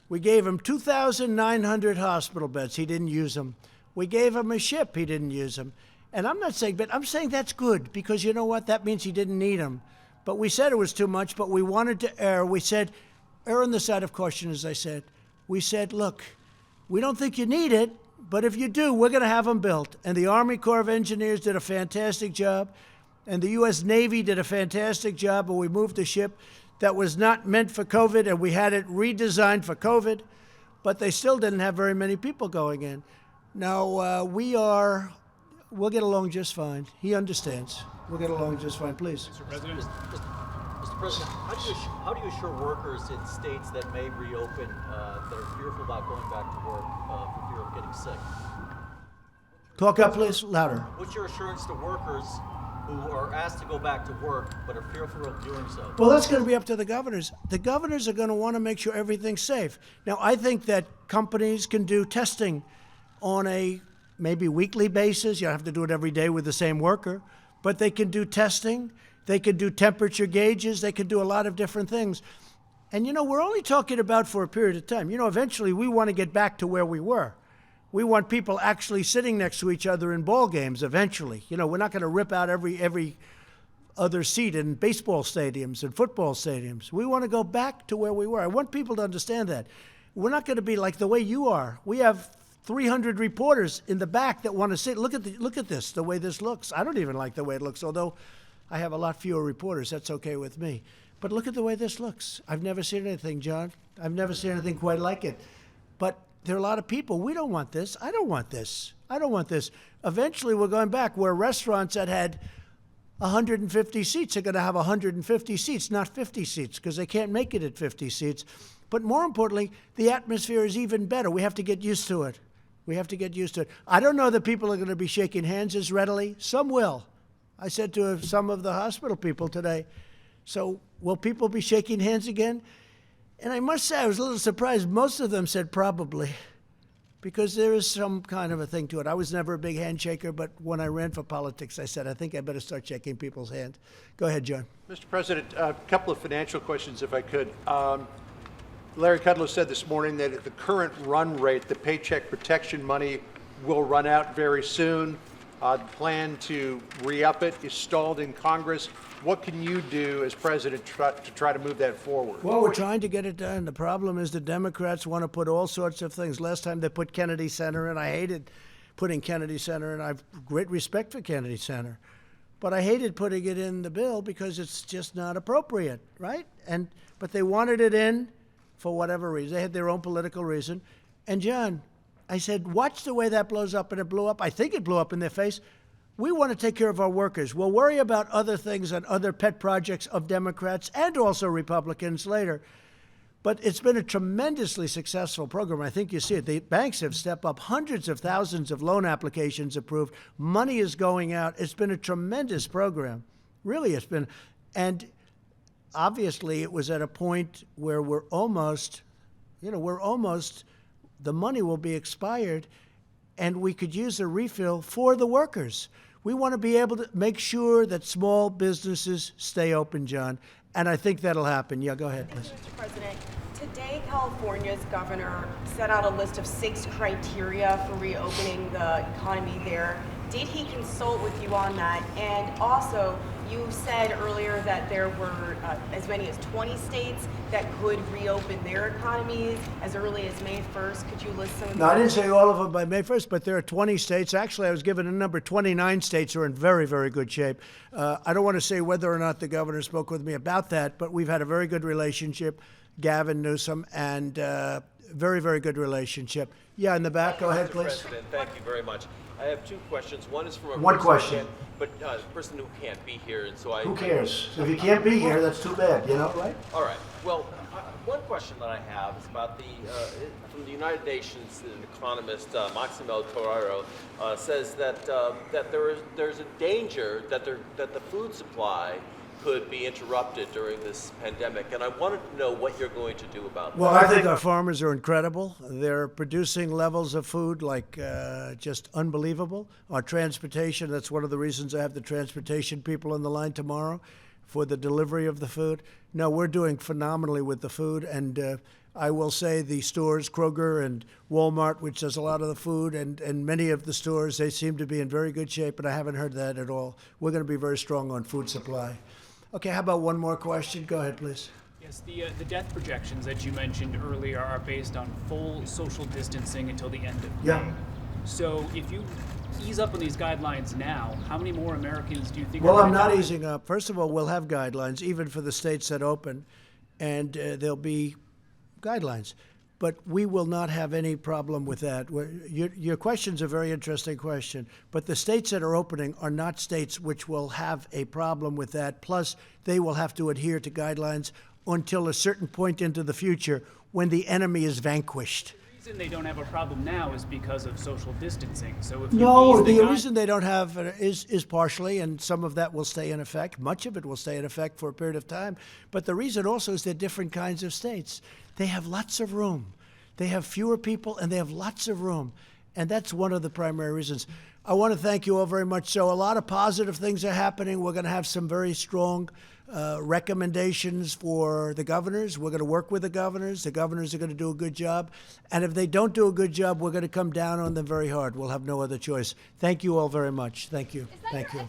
We gave him 2,900 hospital beds. He didn't use them. We gave him a ship. He didn't use them. And I'm not saying, but I'm saying that's good, because you know what? That means he didn't need them. But we said it was too much, but we wanted to err. We said, err on the side of caution, as I said. We said, look, we don't think you need it, but if you do, we're going to have them built. And the Army Corps of Engineers did a fantastic job, and the U.S. Navy did a fantastic job, and we moved a ship that was not meant for COVID, and we had it redesigned for COVID, but they still didn't have very many people going in. Now, we'll get along just fine. He understands. We'll get along just fine. Please. Mr. President. Mr. President, how do you assure workers in states that may reopen that are fearful about going back to work for fear of getting sick? Talk up, please. Louder. What's your assurance to workers who are asked to go back to work but are fearful of doing so? Well, that's going to be up to the governors. The governors are going to want to make sure everything's safe. Now, I think that companies can do testing on a maybe weekly basis. You don't have to do it every day with the same worker, but they can do testing. They could do temperature gauges. They could do a lot of different things. And, you know, we're only talking about for a period of time. You know, eventually we want to get back to where we were. We want people actually sitting next to each other in ball games eventually. You know, we're not going to rip out every other seat in baseball stadiums and football stadiums. We want to go back to where we were. I want people to understand that. We're not going to be like the way you are. We have 300 reporters in the back that want to sit. Look at this, the way this looks. I don't even like the way it looks, although I have a lot fewer reporters. That's okay with me. But look at the way this looks. I've never seen anything, John. I've never seen anything quite like it. But there are a lot of people. We don't want this. I don't want this. I don't want this. Eventually, we're going back where restaurants that had 150 seats are going to have 150 seats, not 50 seats, because they can't make it at 50 seats. But more importantly, the atmosphere is even better. We have to get used to it. We have to get used to it. I don't know that people are going to be shaking hands as readily. Some will. I said to some of the hospital people today, so will people be shaking hands again? And I must say, I was a little surprised. Most of them said probably, because there is some kind of a thing to it. I was never a big handshaker, but when I ran for politics, I said, I think I better start shaking people's hands. Go ahead, John. Mr. President, a couple of financial questions, if I could. Larry Kudlow said this morning that at the current run rate, the Paycheck Protection money will run out very soon. The plan to re-up it is stalled in Congress. What can you do as president to try to move that forward? Well, we're trying to get it done. The problem is the Democrats want to put all sorts of things. Last time they put Kennedy Center in. I hated putting Kennedy Center in. I have great respect for Kennedy Center. But I hated putting it in the bill because it's just not appropriate, right? But they wanted it in for whatever reason. They had their own political reason. And John, I said, watch the way that blows up, and it blew up. I think it blew up in their face. We want to take care of our workers. We'll worry about other things and other pet projects of Democrats and also Republicans later. But it's been a tremendously successful program. I think you see it. The banks have stepped up. Hundreds of thousands of loan applications approved. Money is going out. It's been a tremendous program. Really, it's been. And obviously, it was at a point where we're almost, the money will be expired, and we could use a refill for the workers. We want to be able to make sure that small businesses stay open, John, and I think that'll happen. Yeah, go ahead, please. Mr. President, today California's governor set out a list of 6 criteria for reopening the economy there. Did he consult with you on that? And also, You said earlier that there were as many as 20 states that could reopen their economies as early as May 1st. Could you list some of No, I didn't those? say all of them by May 1st, but there are 20 states. Actually, I was given a number. 29 states are in very, very good shape. I don't want to say whether or not the governor spoke with me about that, but we've had a very good relationship, Gavin Newsom, and very, very good relationship. Yeah, in the back. Go ahead, Mr. please. President, thank you very much. I have two questions. One is from a One person question. who can't- but a person who can't be here, and so I. Who cares? If you can't be here, that's too bad, you know, right? All right. Well, one question that I have is about from the United Nations. An economist, Maximo Torero, says that there's a danger that the food supply could be interrupted during this pandemic, and I wanted to know what you're going to do about Well, that. I think our farmers are incredible. They're producing levels of food like just unbelievable. Our transportation, that's one of the reasons I have the transportation people on the line tomorrow for the delivery of the food. No, we're doing phenomenally with the food, and I will say the stores, Kroger and Walmart, which does a lot of the food, and many of the stores, they seem to be in very good shape, and I haven't heard that at all. We're going to be very strong on food supply. Okay, how about one more question? Go ahead, please. Yes, the death projections that you mentioned earlier are based on full social distancing until the end of Yeah. May. So if you ease up on these guidelines now, how many more Americans do you think Well, are I'm gonna not die? easing up. First of all, we'll have guidelines, even for the states that open, and there'll be guidelines. But we will not have any problem with that. Your question's a very interesting question, but the states that are opening are not states which will have a problem with that. Plus, they will have to adhere to guidelines until a certain point into the future when the enemy is vanquished. The reason they don't have a problem now is because of social distancing. So if you No, ease the guide- reason they don't have is partially, and some of that will stay in effect. Much of it will stay in effect for a period of time. But the reason also is they're different kinds of states. They have lots of room. They have fewer people, and they have lots of room. And that's one of the primary reasons. I want to thank you all very much. So a lot of positive things are happening. We're going to have some very strong recommendations for the governors. We're going to work with the governors. The governors are going to do a good job. And if they don't do a good job, we're going to come down on them very hard. We'll have no other choice. Thank you all very much. Thank you. Thank you.